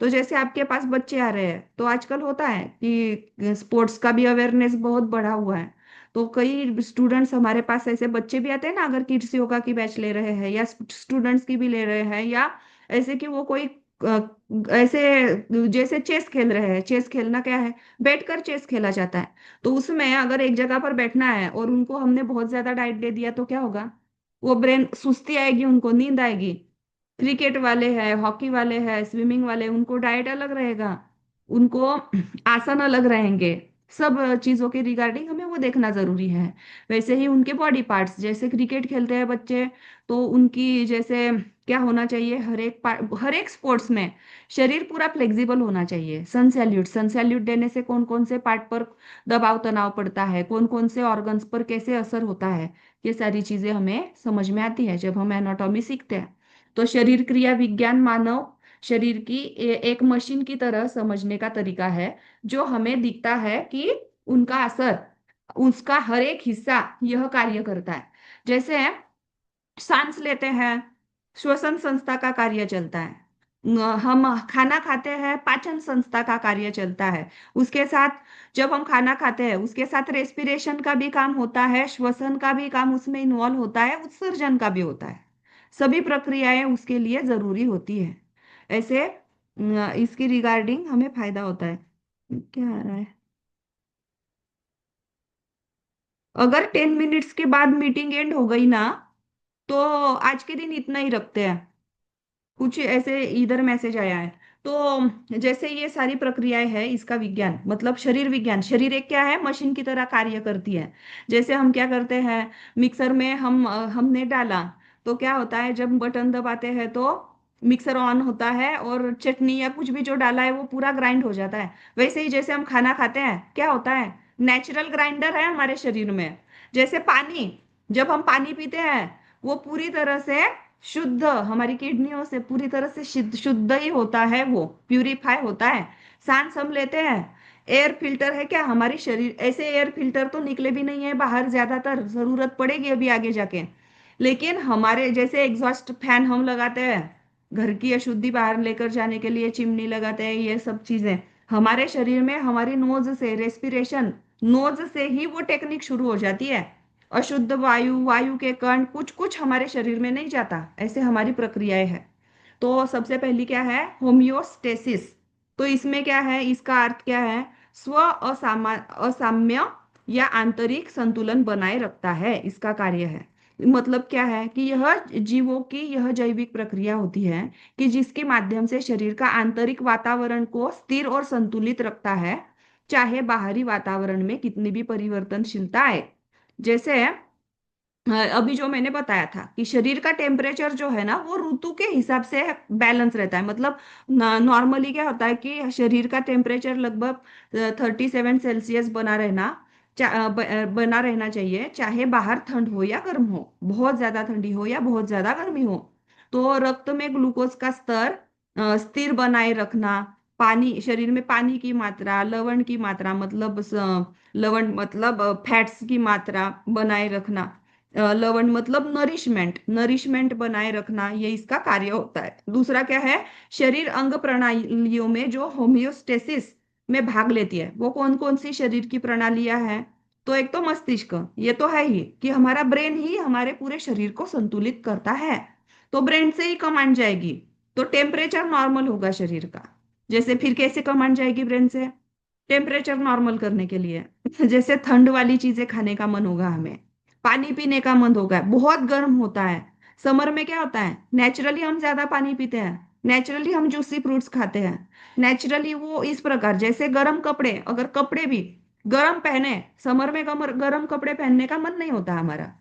A: तो जैसे आपके पास बच्चे आ रहे हैं तो आजकल होता है कि स्पोर्ट्स का भी अवेयरनेस बहुत बढ़ा हुआ है। तो कई स्टूडेंट्स हमारे पास ऐसे बच्चे भी आते हैं ना, अगर किड्स योगा की बैच ले रहे हैं या स्टूडेंट्स की भी ले रहे हैं, या ऐसे कि वो कोई ऐसे जैसे चेस खेल रहे हैं, चेस खेलना क्या है, बैठकर चेस खेला जाता है। तो उसमें अगर एक जगह पर बैठना है और उनको हमने बहुत ज्यादा डाइट दे दिया तो क्या होगा, वो ब्रेन सुस्ती आएगी, उनको नींद आएगी। क्रिकेट वाले हैं, हॉकी वाले हैं, स्विमिंग वाले, उनको डाइट अलग रहेगा, उनको आसन अलग रहेंगे। सब चीजों के रिगार्डिंग हमें वो देखना जरूरी है। वैसे ही उनके बॉडी पार्ट्स, जैसे क्रिकेट खेलते हैं बच्चे तो उनकी जैसे क्या होना चाहिए, हर एक स्पोर्ट्स में शरीर पूरा फ्लेक्सिबल होना चाहिए। सन सैल्यूट देने से कौन कौन से पार्ट पर दबाव तनाव पड़ता है, कौन कौन से ऑर्गन्स पर कैसे असर होता है, ये सारी चीजें हमें समझ में आती है जब हम एनाटॉमी सीखते हैं। तो शरीर क्रिया विज्ञान मानव शरीर की एक मशीन की तरह समझने का तरीका है, जो हमें दिखता है कि उनका असर, उसका हर एक हिस्सा यह कार्य करता है। जैसे सांस लेते हैं, श्वसन संस्था का कार्य चलता है। हम खाना खाते हैं, पाचन संस्था का कार्य चलता है। उसके साथ जब हम खाना खाते हैं उसके साथ रेस्पिरेशन का भी काम होता है, श्वसन का भी काम उसमें इन्वॉल्व होता है, उत्सर्जन का भी होता है। सभी प्रक्रियाएं उसके लिए जरूरी होती है। ऐसे इसकी रिगार्डिंग हमें फायदा होता है। क्या आ रहा है, अगर 10 मिनट्स के बाद मीटिंग एंड हो गई ना तो आज के दिन इतना ही रखते हैं। कुछ ऐसे इधर मैसेज आया है। तो जैसे ये सारी प्रक्रियाएं है, इसका विज्ञान मतलब शरीर विज्ञान, शरीर एक क्या है, मशीन की तरह कार्य करती है। जैसे हम क्या करते हैं, मिक्सर में हमने डाला तो क्या होता है, जब बटन दबाते हैं तो मिक्सर ऑन होता है और चटनी या कुछ भी जो डाला है वो पूरा ग्राइंड हो जाता है। वैसे ही जैसे हम खाना खाते हैं क्या होता है, नेचुरल ग्राइंडर है हमारे शरीर में। जैसे पानी, जब हम पानी पीते हैं वो पूरी तरह से शुद्ध, हमारी किडनियों से पूरी तरह से शुद्ध शुद्ध ही होता है, वो प्यूरिफाई होता है। सांस हम लेते हैं, एयर फिल्टर है क्या हमारी शरीर, ऐसे एयर फिल्टर तो निकले भी नहीं है बाहर, ज्यादातर जरूरत पड़ेगी अभी आगे जाके। लेकिन हमारे जैसे एग्जॉस्ट फैन हम लगाते हैं, घर की अशुद्धि बाहर लेकर जाने के लिए चिमनी लगाते हैं, ये सब चीजें हमारे शरीर में हमारी नोज से रेस्पिरेशन, नोज से ही वो टेक्निक शुरू हो जाती है। अशुद्ध वायु, वायु के कण कुछ कुछ हमारे शरीर में नहीं जाता, ऐसे हमारी प्रक्रियाएं हैं। तो सबसे पहली क्या है, होमियोस्टेसिस। तो इसमें क्या है, इसका अर्थ क्या है, असाम्य या आंतरिक संतुलन बनाए रखता है, इसका कार्य है। मतलब क्या है कि यह जीवों की यह जैविक प्रक्रिया होती है कि जिसके माध्यम से शरीर का आंतरिक वातावरण को स्थिर और संतुलित रखता है। चाहे बाहरी वातावरण में कितनी भी परिवर्तनशीलता आए। जैसे अभी जो मैंने बताया था कि शरीर का टेम्परेचर जो है ना वो ऋतु के हिसाब से बैलेंस रहता है। मतलब नॉर्मली क्या होता है कि शरीर का टेम्परेचर लगभग 37 सेल्सियस बना रहना चाहिए, चाहे बाहर ठंड हो या गर्म हो, बहुत ज्यादा ठंडी हो या बहुत ज्यादा गर्मी हो। तो रक्त में ग्लूकोज का स्तर स्थिर बनाए रखना, पानी, शरीर में पानी की मात्रा, लवण की मात्रा, मतलब लवण मतलब फैट्स की मात्रा बनाए रखना, लवण मतलब नरिशमेंट, नरिशमेंट बनाए रखना, ये इसका कार्य होता है। दूसरा क्या है, शरीर अंग प्रणालियों में जो होमियोस्टेसिस में भाग लेती है, वो कौन कौन सी शरीर की प्रणालियां हैं? तो एक तो मस्तिष्क, ये तो है ही कि हमारा ब्रेन ही हमारे पूरे शरीर को संतुलित करता है, तो ब्रेन से ही कमांड जाएगी। तो टेम्परेचर नॉर्मल होगा शरीर का। जैसे फिर कैसे कमांड जाएगी ब्रेन से टेम्परेचर नॉर्मल करने के लिए? जैसे ठंड वाली चीजें खाने का मन होगा हमें, पानी पीने का मन होगा, बहुत गर्म होता है। समर में क्या होता है, नेचुरली हम ज्यादा पानी पीते हैं, नेचुरली हम जूसी फ्रूट्स खाते हैं, नेचुरली वो इस प्रकार। जैसे गर्म कपड़े, अगर कपड़े भी गर्म पहने, समर में गर्म कपड़े पहनने का मन नहीं होता हमारा।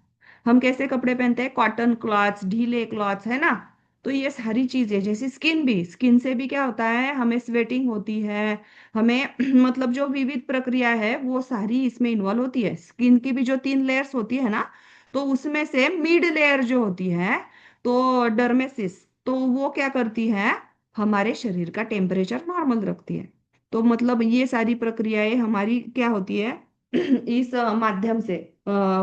A: हम कैसे कपड़े पहनते हैं, कॉटन क्लॉथ्स, ढीले क्लॉथ्स, है ना? तो ये सारी चीजें, जैसे स्किन भी, स्किन से भी क्या होता है, हमें स्वेटिंग होती है, हमें मतलब जो विविध प्रक्रिया है वो सारी इसमें इन्वॉल्व होती है। स्किन की भी जो 3 लेयर्स होती है ना, तो उसमें से मिड लेयर जो होती है, तो डर्मेसिस, तो वो क्या करती है, हमारे शरीर का टेम्परेचर नॉर्मल रखती है। तो मतलब ये सारी प्रक्रियाएं हमारी क्या होती है इस माध्यम से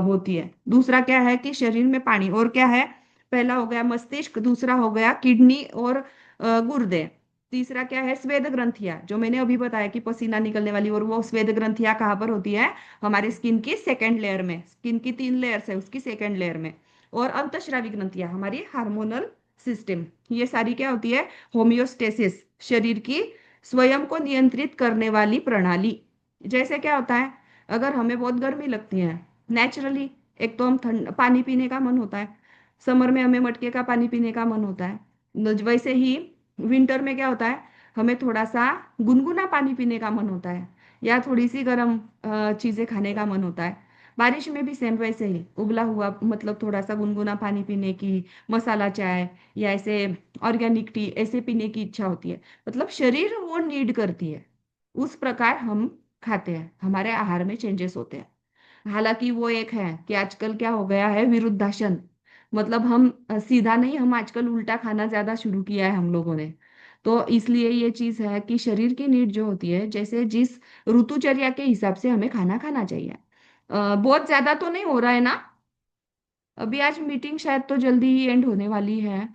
A: होती है। दूसरा क्या है कि शरीर में पानी, और क्या है, पहला हो गया मस्तिष्क, दूसरा हो गया किडनी और गुर्दे, तीसरा क्या है, श्वेत ग्रंथियां, जो मैंने अभी बताया कि पसीना निकलने वाली, और वो श्वेत ग्रंथियां कहाँ पर होती है, हमारे स्किन की सेकेंड लेयर में, स्किन की 3 लेयर्स है उसकी सेकेंड लेयर में। और अंतःस्रावी ग्रंथियां हमारी हार्मोनल सिस्टम, ये सारी क्या होती है, होमियोस्टेसिस, शरीर की स्वयं को नियंत्रित करने वाली प्रणाली। जैसे क्या होता है, अगर हमें बहुत गर्मी लगती है, नेचुरली एक तो हम ठंड पानी पीने का मन होता है, समर में हमें मटके का पानी पीने का मन होता है। वैसे ही विंटर में क्या होता है, हमें थोड़ा सा गुनगुना पानी पीने का मन होता है, या थोड़ी सी गर्म चीजें खाने का मन होता है। बारिश में भी सेम वैसे ही उबला हुआ, मतलब थोड़ा सा गुनगुना पानी पीने की, मसाला चाय या ऐसे ऑर्गेनिक टी ऐसे पीने की इच्छा होती है। मतलब शरीर वो नीड करती है, उस प्रकार हम खाते हैं, हमारे आहार में चेंजेस होते हैं। हालांकि वो एक है कि आजकल क्या हो गया है, विरुद्धाशन, मतलब हम सीधा नहीं, हम आजकल उल्टा खाना ज्यादा शुरू किया है हम लोगों ने। तो इसलिए ये चीज है कि शरीर की नीड जो होती है, जैसे जिस ऋतुचर्या के हिसाब से हमें खाना खाना चाहिए। बहुत ज्यादा तो नहीं हो रहा है ना? अभी आज मीटिंग शायद तो जल्दी ही एंड होने वाली है,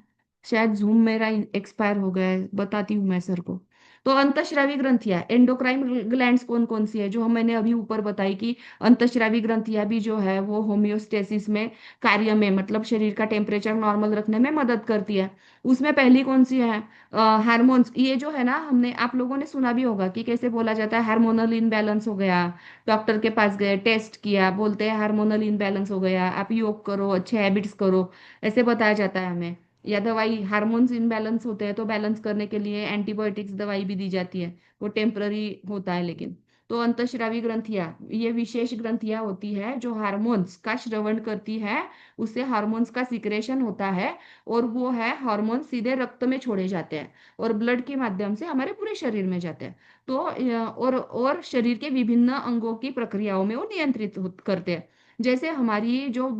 A: शायद जूम मेरा एक्सपायर हो गया है, बताती हूँ मैं सर को। तो अंतःस्रावी ग्रंथियां, एंडोक्राइन ग्लैंड्स कौन कौन सी है, जो हम मैंने अभी ऊपर बताई कि अंतःस्रावी ग्रंथियां भी जो है वो होमियोस्टेसिस में, कार्य में, मतलब शरीर का टेम्परेचर नॉर्मल रखने में मदद करती है। उसमें पहली कौन सी है, हार्मोन्स। ये जो है ना, हमने आप लोगों ने सुना भी होगा कि कैसे बोला जाता है, हार्मोनल इनबैलेंस हो गया, डॉक्टर के पास गए, टेस्ट किया, बोलते हैं हार्मोनल इनबैलेंस हो गया, आप योग करो, अच्छे हैबिट्स करो, ऐसे बताया जाता है हमें। या दवाई, हार्मोन्स इनबैलेंस होते हैं तो बैलेंस करने के लिए एंटीबायोटिक्स दवाई भी दी जाती है, वो टेम्पररी होता है लेकिन। तो अंतःस्रावी ग्रंथियां, ये विशेष ग्रंथियां होती है जो हार्मोन्स का श्रवण करती है, उससे हार्मोन्स का सिक्रेशन होता है, और वो है हार्मोन सीधे रक्त में छोड़े जाते हैं और ब्लड के माध्यम से हमारे पूरे शरीर में जाते हैं। तो और शरीर के विभिन्न अंगों की प्रक्रियाओं में वो नियंत्रित करते हैं। जैसे हमारी जो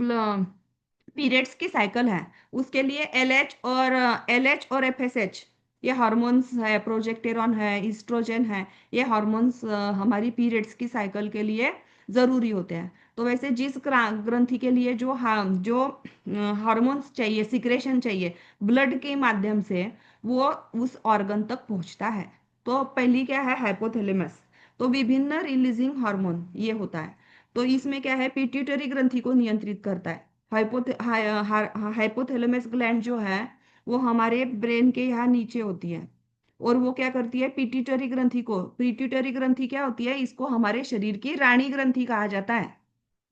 A: पीरियड्स की साइकिल है, उसके लिए एल एच और एफएसएच, ये हार्मोन्स है, प्रोजेस्टेरॉन है, ईस्ट्रोजन है, ये हार्मोन्स हमारी पीरियड्स की साइकिल के लिए जरूरी होते हैं। तो वैसे जिस ग्रंथि के लिए जो हार्मोन्स चाहिए, सिक्रेशन चाहिए ब्लड के माध्यम से, वो उस ऑर्गन तक पहुंचता है। तो पहली क्या है, हाइपोथैलेमस, तो विभिन्न रिलीजिंग हार्मोन ये होता है। तो इसमें क्या है, पिट्यूटरी ग्रंथि को नियंत्रित करता है। हाइपोथैलेमस ग्लैंड जो है वो हमारे ब्रेन के यहाँ नीचे होती है, और वो क्या करती है, पिट्यूटरी ग्रंथि को, पिट्यूटरी ग्रंथि क्या होती है, इसको हमारे शरीर की रानी ग्रंथि कहा जाता है।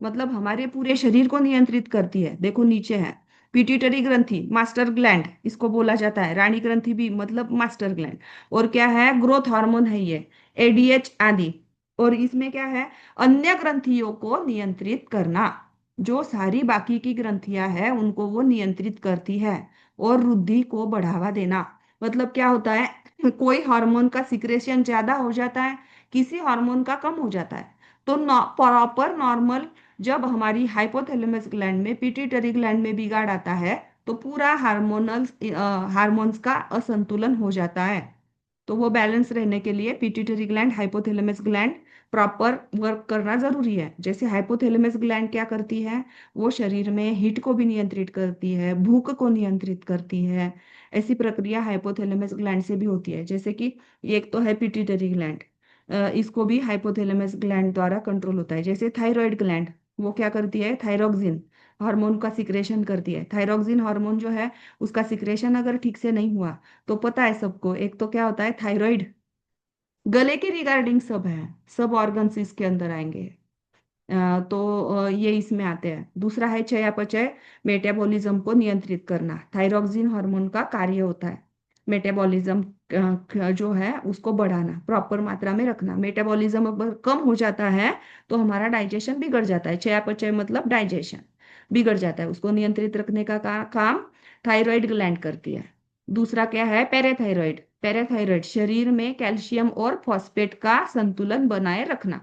A: मतलब हमारे पूरे शरीर को नियंत्रित करती है, देखो नीचे है पिट्यूटरी ग्रंथि, मास्टर ग्लैंड इसको बोला जाता है, रानी ग्रंथि भी मतलब मास्टर ग्लैंड। और क्या है, ग्रोथ हार्मोन है ये, एडीएच आदि। और इसमें क्या है, अन्य ग्रंथियों को नियंत्रित करना। जो सारी बाकी की ग्रंथियां हैं उनको वो नियंत्रित करती है। और वृद्धि को बढ़ावा देना, मतलब क्या होता है, कोई हार्मोन का सिक्रेशन ज्यादा हो जाता है, किसी हार्मोन का कम हो जाता है। तो प्रॉपर नॉर्मल, जब हमारी हाइपोथैलेमस ग्लैंड में, पिट्यूटरी ग्लैंड में बिगाड़ आता है, तो पूरा हार्मोनल हार्मोन्स का असंतुलन हो जाता है। तो वो बैलेंस रहने के लिए pituitary gland, hypothalamus gland proper work करना जरूरी है। जैसे हाइपोथैलेमस ग्लैंड क्या करती है, वो शरीर में हीट को भी नियंत्रित करती है, भूख को नियंत्रित करती है। ऐसी प्रक्रिया हाइपोथैलेमस ग्लैंड से भी होती है। जैसे कि एक तो है पिट्यूटरी ग्लैंड, इसको भी हाइपोथैलेमस ग्लैंड द्वारा कंट्रोल होता है। जैसे थायराइड ग्लैंड, वो क्या करती है, थायरोक्सिन हार्मोन का सिक्रेशन करती है। थायरोक्सिन हार्मोन जो है, उसका सिक्रेशन अगर ठीक से नहीं हुआ, तो पता है सबको, एक तो क्या होता है थायराइड, गले के रिगार्डिंग सब है, सब ऑर्गन्स इसके अंदर आएंगे। ये इसमें आते हैं। दूसरा है चयापचय, मेटाबॉलिज्म को नियंत्रित करना, थायरोक्सिन हार्मोन का कार्य होता है। मेटाबॉलिज्म जो है उसको बढ़ाना, प्रॉपर मात्रा में रखना। मेटाबॉलिज्म अगर कम हो जाता है तो हमारा डाइजेशन बिगड़ जाता है। चयापचय मतलब डाइजेशन बिगड़ जाता है, उसको नियंत्रित रखने का काम थायराइड ग्लैंड करती है। दूसरा क्या है, पैराथायराइड। पैराथायराइड शरीर में कैल्शियम और फॉस्फेट का संतुलन बनाए रखना,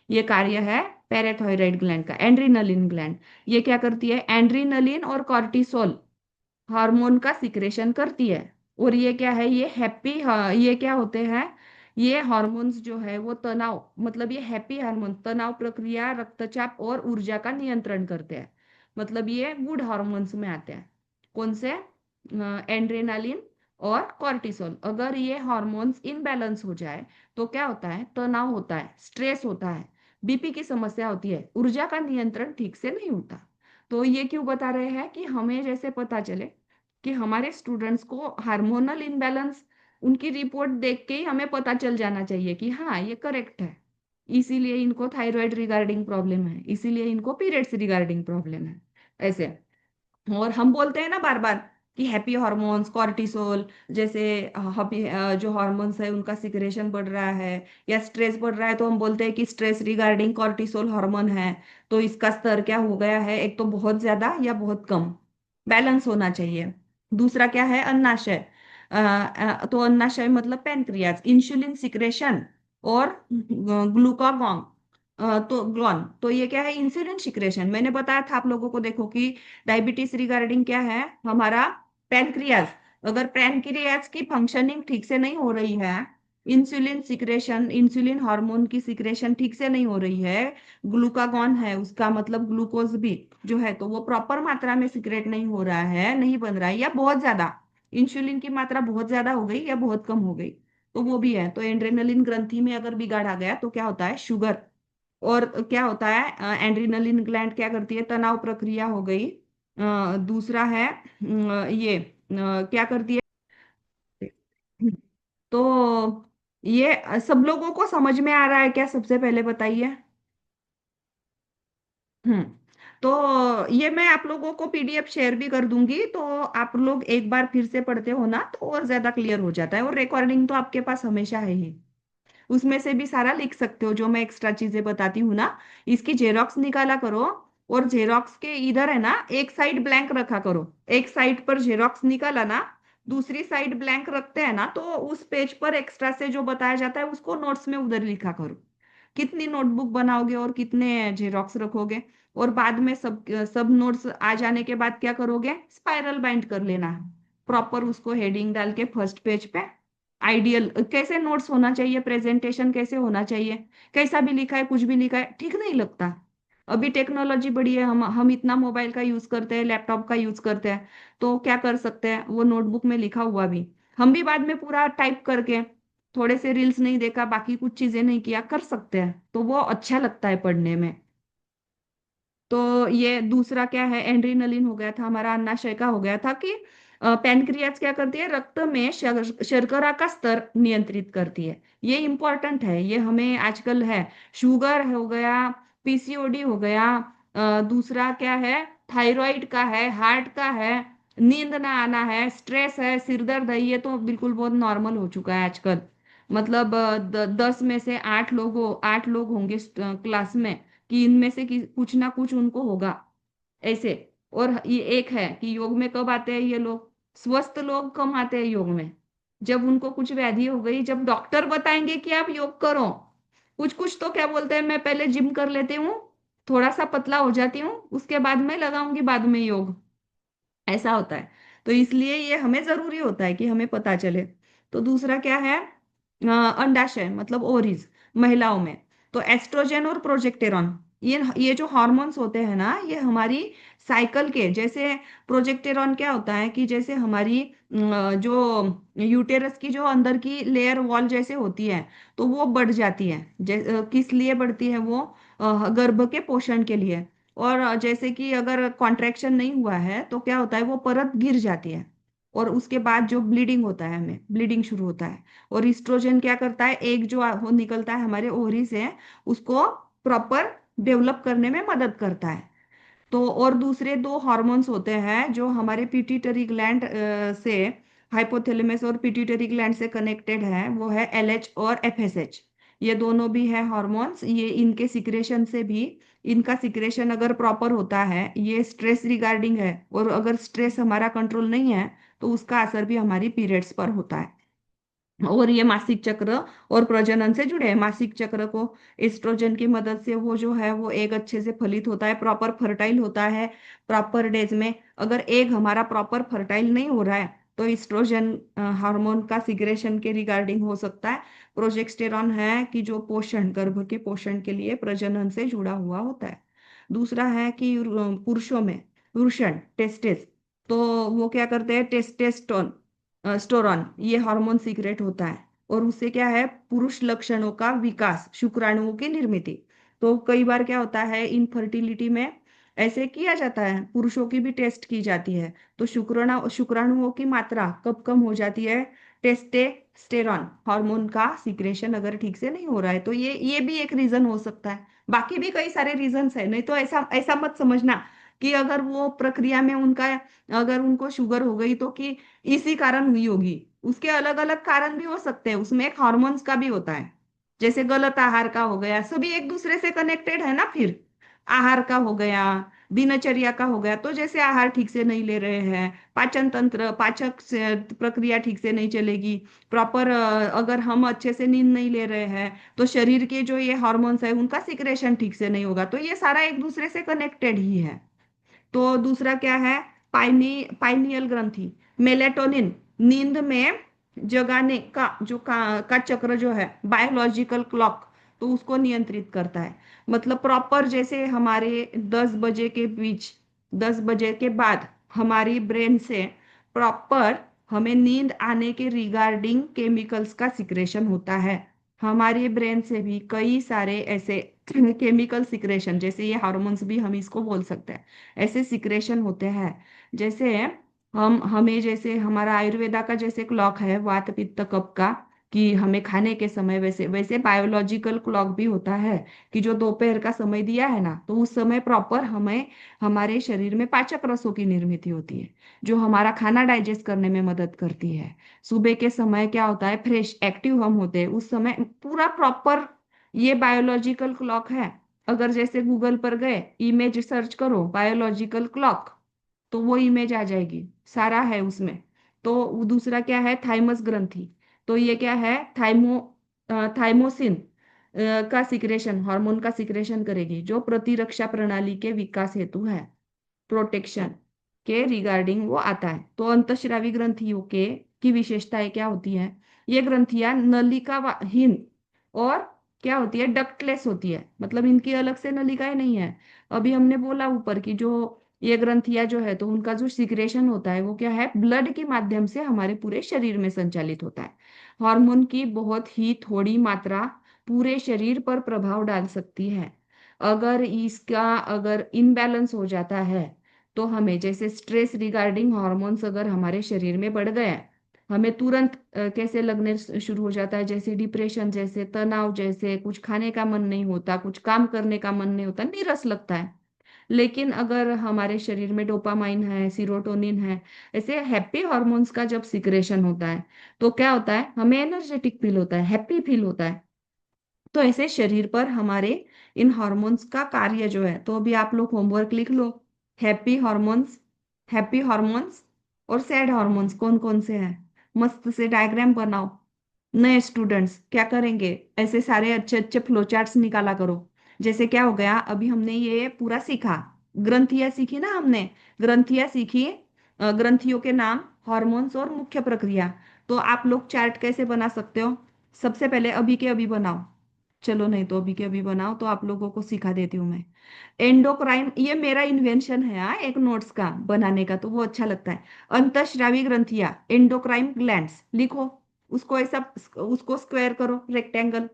A: ये कार्य है पैराथायराइड ग्लैंड का। एंड्रिनलिन ग्लैंड, ये क्या करती है, एंड्रिनलिन और कॉर्टिसोल हार्मोन का सिक्रेशन करती है। और ये क्या है, ये हैप्पी, ये क्या होते हैं, ये हार्मोन्स जो है वो तनाव, मतलब ये हैप्पी हार्मोन तनाव प्रक्रिया, रक्तचाप और ऊर्जा का नियंत्रण करते हैं। मतलब ये गुड हार्मोन्स में आते हैं। कौन से, एंड्रेनालिन और कॉर्टिसोल। अगर ये हार्मोन्स इनबैलेंस हो जाए तो क्या होता है, तनाव होता है, स्ट्रेस होता है, बीपी की समस्या होती है, ऊर्जा का नियंत्रण ठीक से नहीं होता। तो ये क्यों बता रहे हैं कि हमें जैसे पता चले कि हमारे स्टूडेंट्स को हार्मोनल इनबैलेंस, उनकी रिपोर्ट देख के ही हमें पता चल जाना चाहिए कि हाँ ये करेक्ट है, इसीलिए इनको थायराइड रिगार्डिंग प्रॉब्लम है, इसीलिए इनको पीरियड्स रिगार्डिंग प्रॉब्लम है, ऐसे। और हम बोलते हैं ना बार बार कि हैप्पी हार्मोन्स, कॉर्टिसोल जैसे जो हार्मोन्स है उनका सिक्रेशन बढ़ रहा है, या स्ट्रेस बढ़ रहा है, तो हम बोलते हैं कि स्ट्रेस रिगार्डिंग कॉर्टिसोल हार्मोन है। तो इसका स्तर क्या हो गया है, एक तो बहुत ज्यादा या बहुत कम, बैलेंस होना चाहिए। दूसरा क्या है, अन्नाशय। तो अन्नाशय मतलब पैनक्रियाज, इंसुलिन सिक्रेशन और ग्लूकागॉन, तो ग्लॉन, तो ये क्या है, इंसुलिन सिक्रेशन। मैंने बताया था आप लोगों को, देखो कि डायबिटीज रिगार्डिंग क्या है हमारा, पैनक्रियाज। अगर पैनक्रियाज की फंक्शनिंग ठीक से नहीं हो रही है, इंसुलिन सिक्रेशन, इंसुलिन हार्मोन की सिक्रेशन ठीक से नहीं हो रही है, ग्लूकागॉन है उसका मतलब ग्लूकोज भी जो है, तो वो प्रॉपर मात्रा में सिक्रेट नहीं हो रहा है, नहीं बन रहा है, या बहुत ज्यादा इंसुलिन की मात्रा बहुत ज्यादा हो गई या बहुत कम हो गई, तो वो भी है। तो एड्रेनलिन ग्रंथि में अगर बिगाड़ आ गया तो क्या होता है, शुगर। और क्या होता है, एड्रिनलिन ग्लैंड क्या करती है, तनाव प्रक्रिया हो गई। दूसरा है ये क्या करती है, तो ये सब लोगों को समझ में आ रहा है क्या, सबसे पहले बताइए। हम्म। तो ये मैं आप लोगों को पीडीएफ शेयर भी कर दूंगी, तो आप लोग एक बार फिर से पढ़ते हो ना तो और ज्यादा क्लियर हो जाता है। और रिकॉर्डिंग तो आपके पास हमेशा है ही, उसमें से भी सारा लिख सकते हो जो मैं एक्स्ट्रा चीजें बताती हूँ ना। इसकी जेरोक्स निकाला करो, और जेरोक्स के इधर है ना एक साइड ब्लैंक रखा करो। एक साइड पर जेरोक्स निकाला ना, दूसरी साइड ब्लैंक रखते हैं ना, तो उस पेज पर एक्स्ट्रा से जो बताया जाता है उसको नोट्स में उधर लिखा करो। कितनी नोटबुक बनाओगे और कितने जेरोक्स रखोगे। और बाद में सब सब नोट्स आ जाने के बाद क्या करोगे, स्पाइरल बाइंड कर लेना, प्रॉपर उसको हेडिंग डाल के फर्स्ट पेज पे। आइडियल कैसे नोट्स होना चाहिए, प्रेजेंटेशन कैसे होना चाहिए, कैसा भी लिखा है कुछ भी लिखा है ठीक नहीं लगता। अभी टेक्नोलॉजी बड़ी है, हम इतना मोबाइल का यूज करते हैं, लैपटॉप का यूज करते हैं, तो क्या कर सकते हैं, वो नोटबुक में लिखा हुआ भी हम भी बाद में पूरा टाइप करके, थोड़े से रील्स नहीं देखा, बाकी कुछ चीजें नहीं किया, कर सकते हैं, तो वो अच्छा लगता है पढ़ने में। तो ये दूसरा क्या है, एंड्रिनलिन हो गया था हमारा, अन्नाशय का हो गया था कि पैनक्रियाज क्या करती है, रक्त में शर्करा का स्तर नियंत्रित करती है। ये इंपॉर्टेंट है, ये हमें आजकल है। शुगर हो गया, पीसीओडी हो गया, दूसरा क्या है, थायराइड का है, हार्ट का है, नींद ना आना है, स्ट्रेस है, सिर दर्द है, ये तो बिल्कुल बहुत नॉर्मल हो चुका है आजकल। मतलब 10 में से 8 लोग होंगे क्लास में, कि इनमें से कुछ ना कुछ उनको होगा ऐसे। और ये एक है कि योग में कब आते हैं ये लोग, स्वस्थ लोग कम आते हैं योग में, जब उनको कुछ व्याधि हो गई, जब डॉक्टर बताएंगे कि आप योग करो। कुछ कुछ तो क्या बोलते हैं, मैं पहले जिम कर लेती हूँ, थोड़ा सा पतला हो जाती हूँ, उसके बाद मैं लगाऊंगी बाद में योग, ऐसा होता है। तो इसलिए ये हमें जरूरी होता है कि हमें पता चले। तो दूसरा क्या है, अंडाशय मतलब ओवरीज, महिलाओं में। तो एस्ट्रोजन और प्रोजेस्टेरॉन, ये जो हार्मोन्स होते हैं ना, ये हमारी साइकिल के जैसे, प्रोजेस्टेरॉन क्या होता है कि जैसे हमारी जो यूटेरस की जो अंदर की लेयर वॉल जैसे होती है, तो वो बढ़ जाती है। किस लिए बढ़ती है वो, गर्भ के पोषण के लिए। और जैसे कि अगर कॉन्ट्रैक्शन नहीं हुआ है तो क्या होता है, वो परत गिर जाती है, और उसके बाद जो ब्लीडिंग होता है, हमें ब्लीडिंग शुरू होता है। और ईस्ट्रोजन क्या करता है, एक जो वो निकलता है हमारे ओवरी से, उसको प्रॉपर डेवलप करने में मदद करता है। तो और दूसरे दो हार्मोन्स होते हैं जो हमारे पिट्यूटरी ग्लैंड से, हाइपोथैलेमस और पिट्यूटरी ग्लैंड से कनेक्टेड है, वो है एलएच और एफएसएच। ये दोनों भी है हार्मोन्स, ये इनके सिक्रेशन से भी, इनका सिक्रेशन अगर प्रॉपर होता है, ये स्ट्रेस रिगार्डिंग है, और अगर स्ट्रेस हमारा कंट्रोल नहीं है तो उसका असर भी हमारी पीरियड्स पर होता है। और ये मासिक चक्र और प्रजनन से जुड़े हैं। मासिक चक्र को एस्ट्रोजन की मदद से वो जो है वो एग अच्छे से फलित होता है, प्रॉपर फर्टाइल होता है प्रॉपर डेज में। अगर एग हमारा प्रॉपर फर्टाइल नहीं हो रहा है तो एस्ट्रोजन हार्मोन का सिक्रेशन के रिगार्डिंग हो सकता है। प्रोजेस्टेरॉन है कि जो पोषण, गर्भ के पोषण के लिए प्रजनन से जुड़ा हुआ होता है। दूसरा है कि पुरुषों में वृषण, टेस्टेस, तो वो क्या करते हैं, टेस्टेस्टोन स्टोरॉन, ये हार्मोन सीक्रेट होता है, और उससे क्या है, पुरुष लक्षणों का विकास, शुक्राणुओं की निर्मित। तो कई बार क्या होता है इनफर्टिलिटी में, ऐसे किया जाता है, पुरुषों की भी टेस्ट की जाती है, तो शुक्राणुओं की मात्रा कब कम हो जाती है, टेस्टेस्टेरॉन हार्मोन का सिक्रेशन अगर ठीक से नहीं हो रहा है, तो ये भी एक रीजन हो सकता है। बाकी भी कई सारे रीजंस है, नहीं तो ऐसा ऐसा मत समझना कि अगर वो प्रक्रिया में उनका, अगर उनको शुगर हो गई तो कि इसी कारण हुई होगी। उसके अलग अलग कारण भी हो सकते हैं, उसमें एक हार्मोन्स का भी होता है, जैसे गलत आहार का हो गया, सभी एक दूसरे से कनेक्टेड है ना। फिर आहार का हो गया, दिनचर्या का हो गया, तो जैसे आहार ठीक से नहीं ले रहे हैं, पाचन तंत्र, पाचक प्रक्रिया ठीक से नहीं चलेगी प्रॉपर, अगर हम अच्छे से नींद नहीं ले रहे हैं, तो शरीर के जो ये हार्मोन्स है उनका सिक्रेशन ठीक से नहीं होगा, तो ये सारा एक दूसरे से कनेक्टेड ही है। तो दूसरा क्या है, पाइनियल ग्रंथि, मेलेटोनिन, नींद में जगाने का जो का चक्र जो है, बायोलॉजिकल क्लॉक, तो उसको नियंत्रित करता है। मतलब प्रॉपर जैसे हमारे 10 बजे के बीच, 10 बजे के बाद हमारी ब्रेन से प्रॉपर हमें नींद आने के रिगार्डिंग केमिकल्स का सिक्रेशन होता है। हमारे ब्रेन से भी कई सारे ऐसे केमिकल सिक्रेशन, जैसे ये हार्मोन्स भी हम इसको बोल सकते हैं, ऐसे सिक्रेशन होते हैं। जैसे हम हमें जैसे हमारा आयुर्वेदा का जैसे क्लॉक है वात पित्त कफ का, कि हमें खाने के समय, वैसे वैसे बायोलॉजिकल क्लॉक भी होता है, कि जो दोपहर का समय दिया है ना, तो उस समय प्रॉपर हमें हमारे शरीर में पाचक रसों की निर्मित होती है, जो हमारा खाना डाइजेस्ट करने में मदद करती है। सुबह के समय क्या होता है, फ्रेश एक्टिव हम होते हैं उस समय, पूरा प्रॉपर ये बायोलॉजिकल क्लॉक है। अगर जैसे गूगल पर गए, इमेज सर्च करो बायोलॉजिकल क्लॉक, तो वो इमेज आ जाएगी, सारा है उसमें। तो दूसरा क्या है, थाइमस ग्रंथि, तो ये क्या है, थाइमोसिन का सिक्रेशन, हार्मोन का सिक्रेशन करेगी, जो प्रतिरक्षा प्रणाली के विकास हेतु है, प्रोटेक्शन के रिगार्डिंग वो आता है। तो अंतःस्रावी ग्रंथियों के की विशेषताएं क्या होती है, ये ग्रंथियां नलिकाहीन और क्या होती है, डक्टलेस होती है, मतलब इनकी अलग से नलिकाएं नहीं है। अभी हमने बोला ऊपर की जो ये ग्रंथियां जो है, तो उनका जो सिक्रेशन होता है वो क्या है, ब्लड के माध्यम से हमारे पूरे शरीर में संचालित होता है। हार्मोन की बहुत ही थोड़ी मात्रा पूरे शरीर पर प्रभाव डाल सकती है। अगर इनबैलेंस हो जाता है, तो हमें जैसे स्ट्रेस रिगार्डिंग हॉर्मोन्स अगर हमारे शरीर में बढ़ गए, हमें तुरंत कैसे लगने शुरू हो जाता है, जैसे डिप्रेशन, जैसे तनाव, जैसे कुछ खाने का मन नहीं होता, कुछ काम करने का मन नहीं होता, नीरस लगता है। लेकिन अगर हमारे शरीर में डोपामाइन है, सीरोटोनिन है, ऐसे हैप्पी हॉर्मोन्स का जब सिक्रेशन होता है तो क्या होता है, हमें एनर्जेटिक फील होता है, हैप्पी फील होता है। तो ऐसे शरीर पर हमारे इन हॉर्मोन्स का कार्य जो है, तो अभी आप लोग होमवर्क लिख लो। हैप्पी हॉर्मोन्स, हैप्पी हॉर्मोन्स और सैड हॉर्मोन्स कौन कौन से हैं, मस्त से डायग्राम बनाओ। नए स्टूडेंट्स क्या करेंगे, ऐसे सारे अच्छे अच्छे फ्लो चार्ट्स निकाला करो। जैसे क्या हो गया, अभी हमने ये पूरा सीखा, ग्रंथियां सीखी ना हमने, ग्रंथियां सीखी, ग्रंथियों के नाम, हॉर्मोन्स और मुख्य प्रक्रिया। तो आप लोग चार्ट कैसे बना सकते हो, सबसे पहले अभी के अभी बनाओ। चलो नहीं तो अभी के अभी बनाओ, तो आप लोगों को सिखा देती हूँ मैं। एंडोक्राइन, ये मेरा इन्वेंशन है, हाँ, एक नोट्स का बनाने का, तो वो अच्छा लगता है। अंतःस्रावी ग्रंथियां, एंडोक्राइन ग्लैंड्स लिखो। उसको ऐसा, उसको स्क्वायर करो, रेक्टेंगल।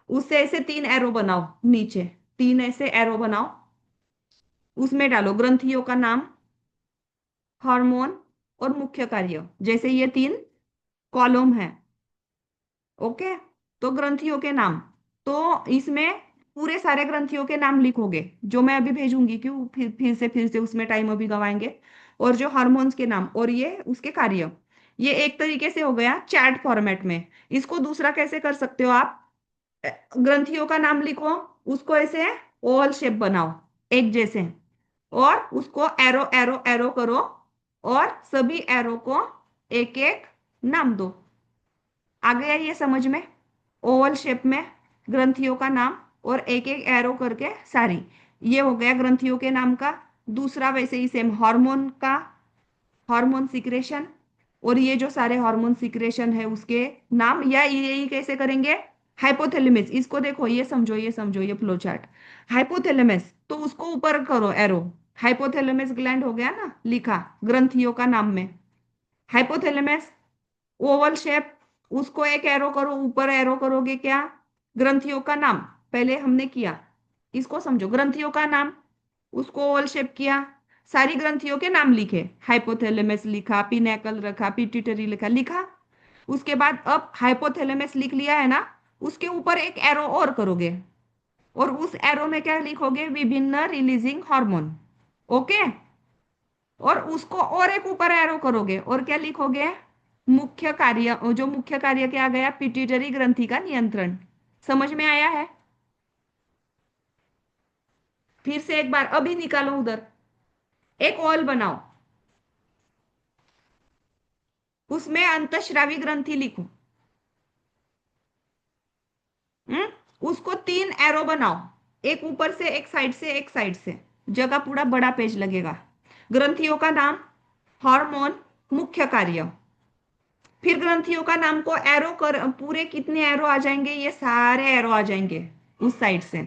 A: उससे ऐसे तीन एरो बनाओ नीचे, तीन ऐसे एरो बनाओ। उसमें डालो ग्रंथियों का नाम, हार्मोन और मुख्य कार्य, जैसे ये तीन कॉलम है। ओके, तो ग्रंथियों के नाम, तो इसमें पूरे सारे ग्रंथियों के नाम लिखोगे जो मैं अभी भेजूंगी, क्यों फिर से उसमें टाइम अभी गवाएंगे। और जो हार्मोन्स के नाम और ये उसके कार्य, ये एक तरीके से हो गया चैट फॉर्मेट में। इसको दूसरा कैसे कर सकते हो आप, ग्रंथियों का नाम लिखो, उसको ऐसे ओवल शेप बनाओ, एक जैसे, और उसको एरो एरो एरो करो, और सभी एरो को एक एक नाम दो। आ गया ये समझ में, ओवल शेप में ग्रंथियों का नाम और एक एक एरो करके सारी, ये हो गया ग्रंथियों के नाम का। दूसरा वैसे ही सेम हार्मोन का, हार्मोन सिक्रेशन, और ये जो सारे हार्मोन सिक्रेशन है उसके नाम, या यही कैसे करेंगे, हाइपोथैलेमस, इसको देखो, ये समझो, ये समझो, ये फ्लो चार्ट। हाइपोथैलेमस, तो उसको ऊपर करो एरो, हाइपोथैलेमस ग्लैंड हो गया ना, लिखा ग्रंथियों का नाम में, हाइपोथैलेमस, ओवल शेप, उसको एक एरो करो, ऊपर एरो करोगे क्या, ग्रंथियों का नाम, पहले हमने किया, इसको समझो, ग्रंथियों का नाम, उसको ओवल शेप किया, सारी ग्रंथियों के नाम लिखे, हाइपोथैलेमस लिखा, पिनेकल रखा, पिट्यूटरी लिखा लिखा। उसके बाद अब हाइपोथैलेमस लिख लिया है ना, उसके ऊपर एक एरो और करोगे, और उस एरो में क्या लिखोगे, विभिन्न रिलीजिंग हार्मोन। ओके, और उसको और एक ऊपर एरो करोगे, और क्या लिखोगे, मुख्य कार्य, जो मुख्य कार्य क्या गया, पिट्यूटरी ग्रंथि का नियंत्रण। समझ में आया है, फिर से एक बार अभी निकालो उधर, एक ओल बनाओ, उसमें अंतःस्रावी ग्रंथि लिखो। हम्म, उसको तीन एरो बनाओ, एक ऊपर से, एक साइड से, एक साइड से, जगह पूरा बड़ा पेज लगेगा। ग्रंथियों का नाम, हार्मोन, मुख्य कार्य, फिर ग्रंथियों का नाम को एरो कर, पूरे कितने एरो आ जाएंगे, ये सारे एरो आ जाएंगे उस साइड से,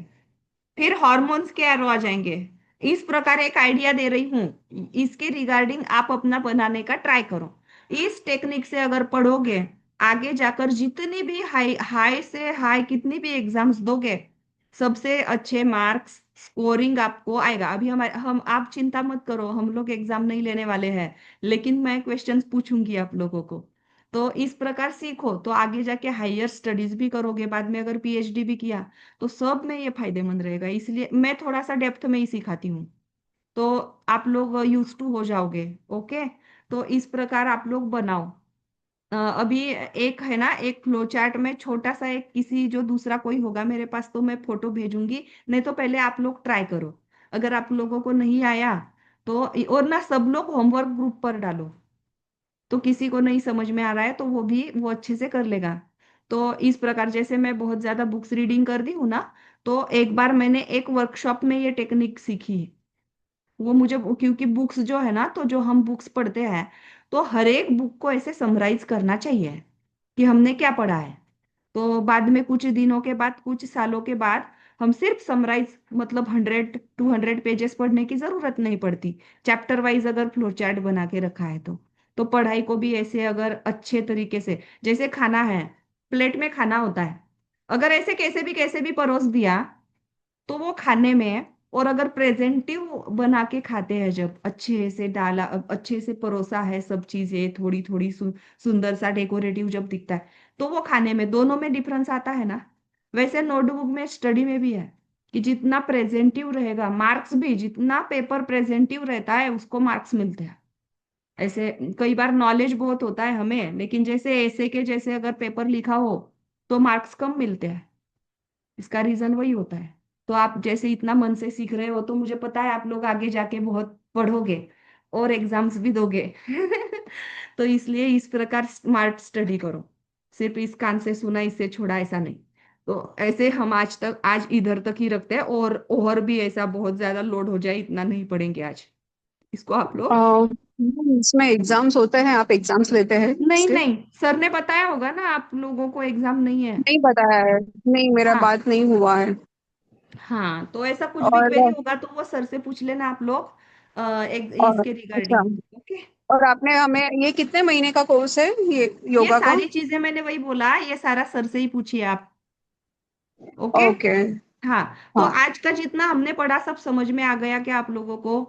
A: फिर हॉर्मोन्स के एरो आ जाएंगे। इस प्रकार एक आइडिया दे रही हूँ, इसके रिगार्डिंग आप अपना बनाने का ट्राई करो। इस टेक्निक से अगर पढ़ोगे, आगे जाकर जितनी भी हाई हाई से हाई कितनी भी एग्जाम्स दोगे, सबसे अच्छे मार्क्स स्कोरिंग आपको आएगा। अभी हमारे हम आप चिंता मत करो, हम लोग एग्जाम नहीं लेने वाले हैं, लेकिन मैं क्वेश्चंस पूछूंगी आप लोगों को। तो इस प्रकार सीखो, तो आगे जाके हायर स्टडीज भी करोगे, बाद में अगर पीएचडी भी किया तो सब में ये फायदेमंद रहेगा। इसलिए मैं थोड़ा सा डेप्थ में ही सिखाती हूँ, तो आप लोग यूज टू हो जाओगे। ओके, तो इस प्रकार आप लोग बनाओ। अभी एक है ना, एक फ्लो चार्ट में छोटा सा, एक किसी जो दूसरा कोई होगा मेरे पास तो मैं फोटो भेजूंगी, नहीं तो पहले आप लोग ट्राई करो। अगर आप लोगों को नहीं आया तो, और ना सब लोग होमवर्क ग्रुप पर डालो, तो किसी को नहीं समझ में आ रहा है तो वो भी वो अच्छे से कर लेगा। तो इस प्रकार, जैसे मैं बहुत ज्यादा बुक्स रीडिंग कर दी हूँ ना, तो एक बार मैंने एक वर्कशॉप में ये टेक्निक सीखी। वो मुझे, क्योंकि बुक्स जो है ना, तो जो हम बुक्स पढ़ते हैं, तो हर एक बुक को ऐसे समराइज करना चाहिए कि हमने क्या पढ़ा है। तो बाद में कुछ दिनों के बाद, कुछ सालों के बाद, हम सिर्फ समराइज, मतलब 100-200 पेजेस पढ़ने की जरूरत नहीं पड़ती। चैप्टर वाइज अगर फ्लो चार्ट बना के रखा है तो पढ़ाई को भी ऐसे अगर अच्छे तरीके से, जैसे खाना है, प्लेट में खाना होता है, अगर ऐसे कैसे भी परोस दिया तो वो खाने में, और अगर प्रेजेंटिव बना के खाते हैं, जब अच्छे से डाला, अच्छे से परोसा है सब चीजें, थोड़ी थोड़ी सुंदर सा डेकोरेटिव जब दिखता है, तो वो खाने में, दोनों में डिफरेंस आता है ना। वैसे नोटबुक में, स्टडी में भी है। कि जितना प्रेजेंटिव रहेगा, मार्क्स भी जितना पेपर प्रेजेंटिव रहता है उसको मार्क्स मिलते हैं। ऐसे कई बार नॉलेज बहुत होता है हमें, लेकिन जैसे ऐसे के जैसे अगर पेपर लिखा हो तो मार्क्स कम मिलते हैं। इसका रीजन वही होता है। तो आप जैसे इतना मन से सीख रहे हो तो मुझे पता है आप लोग आगे जाके बहुत पढ़ोगे और एग्जाम्स भी दोगे। तो इसलिए इस प्रकार स्मार्ट स्टडी करो। सिर्फ इस कान से सुना इससे छोड़ा ऐसा नहीं। तो ऐसे हम आज इधर तक ही रखते हैं, और भी ऐसा बहुत ज्यादा लोड हो जाए इतना नहीं पढ़ेंगे आज। इसको आप लोग।
B: इसमें एग्जाम्स होते हैं, आप एग्जाम्स लेते हैं
A: नहीं
B: इसके?
A: नहीं, सर ने बताया होगा ना आप लोगों को एग्जाम नहीं है।
B: नहीं बताया है, नहीं मेरा
A: हाँ
B: बात नहीं हुआ है।
A: हाँ, तो ऐसा कुछ भी क्वेरी
B: और
A: होगा तो वो सर से पूछ लेना आप लोग,
B: और
A: इसके
B: अच्छा,
A: रिगार्डिंग। ओके।
B: और आपने हमें, ये कितने महीने का कोर्स है ये
A: ये
B: योगा का?
A: सारी चीजें मैंने वही बोला, ये सारा सर से ही पूछिए आप। ओके।
B: ओके।
A: हाँ। तो
B: हाँ।
A: आज का जितना हमने पढ़ा सब समझ में आ गया क्या आप लोगों को?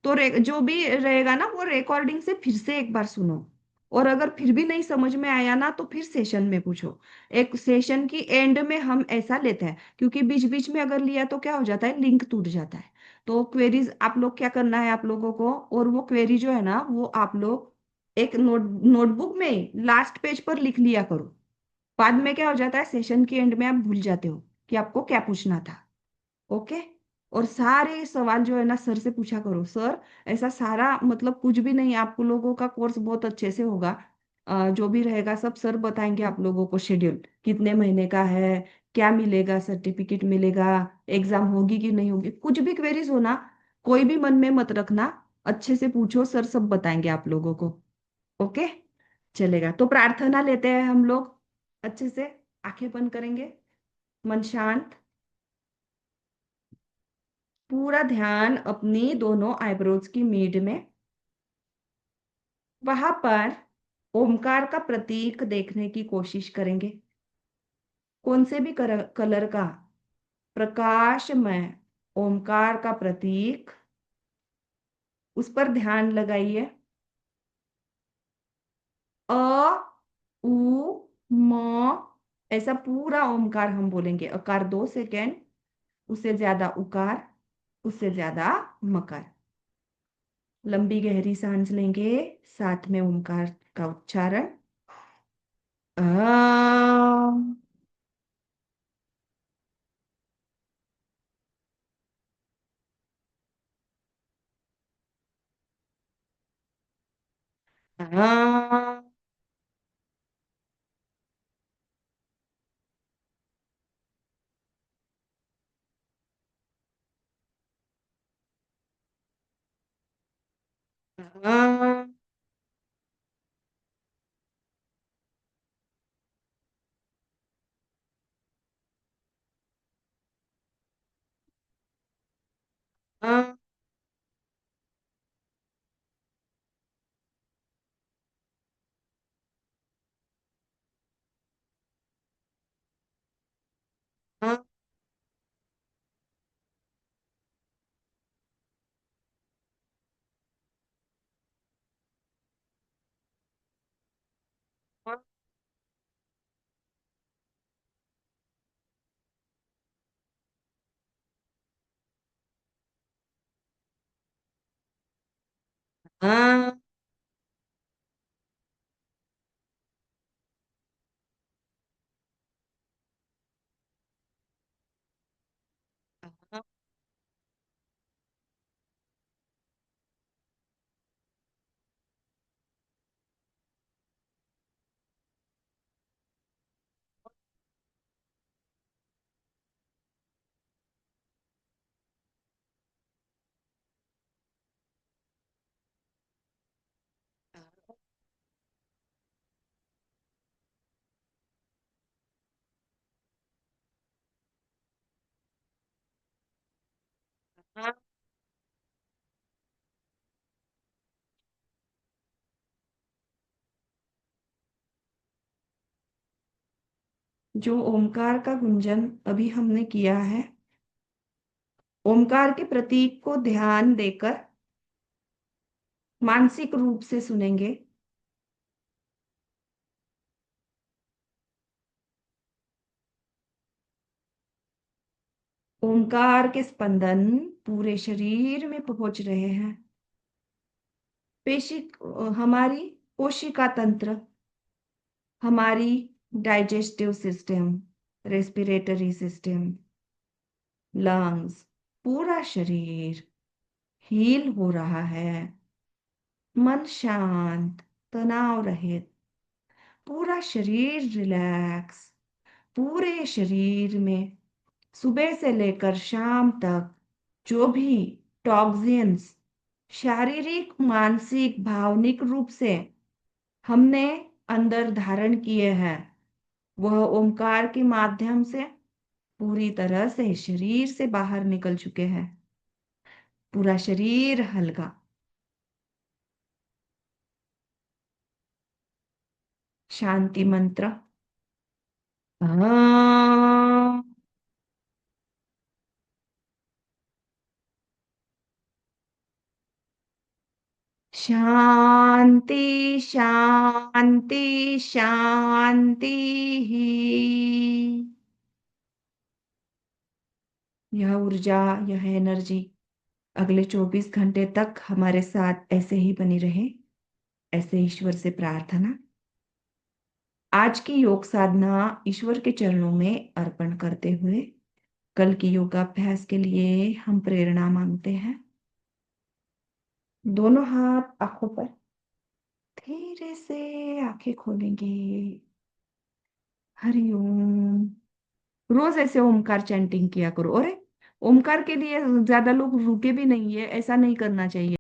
A: तो जो भी रहेगा ना वो रिकॉर्डिंग से फिर से एक बार सुनो। और अगर फिर भी नहीं समझ में आया ना तो फिर सेशन में पूछो। एक सेशन की एंड में हम ऐसा लेते हैं, क्योंकि बीच बीच में अगर लिया तो क्या हो जाता है, लिंक टूट जाता है। तो क्वेरीज आप लोग क्या करना है आप लोगों को, और वो क्वेरी जो है ना वो आप लोग एक नोटबुक में लास्ट पेज पर लिख लिया करो। बाद में क्या हो जाता है, सेशन के एंड में आप भूल जाते हो कि आपको क्या पूछना था। ओके। और सारे सवाल जो है ना सर से पूछा करो। सर ऐसा सारा मतलब कुछ भी नहीं, आप लोगों का कोर्स बहुत अच्छे से होगा। जो भी रहेगा सब सर बताएंगे आप लोगों को, शेड्यूल कितने महीने का है, क्या मिलेगा, सर्टिफिकेट मिलेगा, एग्जाम होगी कि नहीं होगी, कुछ भी क्वेरीज हो ना, कोई भी मन में मत रखना, अच्छे से पूछो, सर सब बताएंगे आप लोगों को। ओके। चलेगा, तो प्रार्थना लेते हैं हम लोग अच्छे से। आंखें बंद करेंगे, मन शांत, पूरा ध्यान अपनी दोनों आईब्रोज की मीड में। वहां पर ओमकार का प्रतीक देखने की कोशिश करेंगे। कौन से भी कलर का प्रकाशमय ओमकार का प्रतीक, उस पर ध्यान लगाइए। अ, उ, म, ऐसा पूरा ओमकार हम बोलेंगे। अकार 2 सेकेंड, उससे ज्यादा उकार, उससे ज्यादा मकार। लंबी गहरी सांस लेंगे, साथ में ओमकार का उच्चारण। आ, आ, आ, आ, आ, आ, आ, आ, जो ओमकार का गुंजन अभी हमने किया है, ओमकार के प्रतीक को ध्यान देकर मानसिक रूप से सुनेंगे। ओंकार के स्पंदन पूरे शरीर में पहुंच रहे हैं। पेशी हमारी कोशिका तंत्र, हमारी digestive system, respiratory system, lungs, पूरा शरीर हील हो रहा है। मन शांत, तनाव रहित, पूरा शरीर रिलैक्स। पूरे शरीर में सुबह से लेकर शाम तक जो भी टॉक्सिन्स शारीरिक, मानसिक, भावनिक रूप से हमने अंदर धारण किए हैं, वह ओमकार के माध्यम से पूरी तरह से शरीर से बाहर निकल चुके हैं। पूरा शरीर हल्का। शांति मंत्र। हाँ। शांति शांति शांति ही। यह ऊर्जा, यह एनर्जी अगले 24 घंटे तक हमारे साथ ऐसे ही बनी रहे। ऐसे ईश्वर से प्रार्थना। आज की योग साधना ईश्वर के चरणों में अर्पण करते हुए कल की योगाभ्यास के लिए हम प्रेरणा मांगते हैं। दोनों हाथ आंखों पर, धीरे से आंखें खोलेंगे। हरिओम। रोज ऐसे ओमकार चैंटिंग किया करो। और ओमकार के लिए ज्यादा लोग रुके भी नहीं है, ऐसा नहीं करना चाहिए।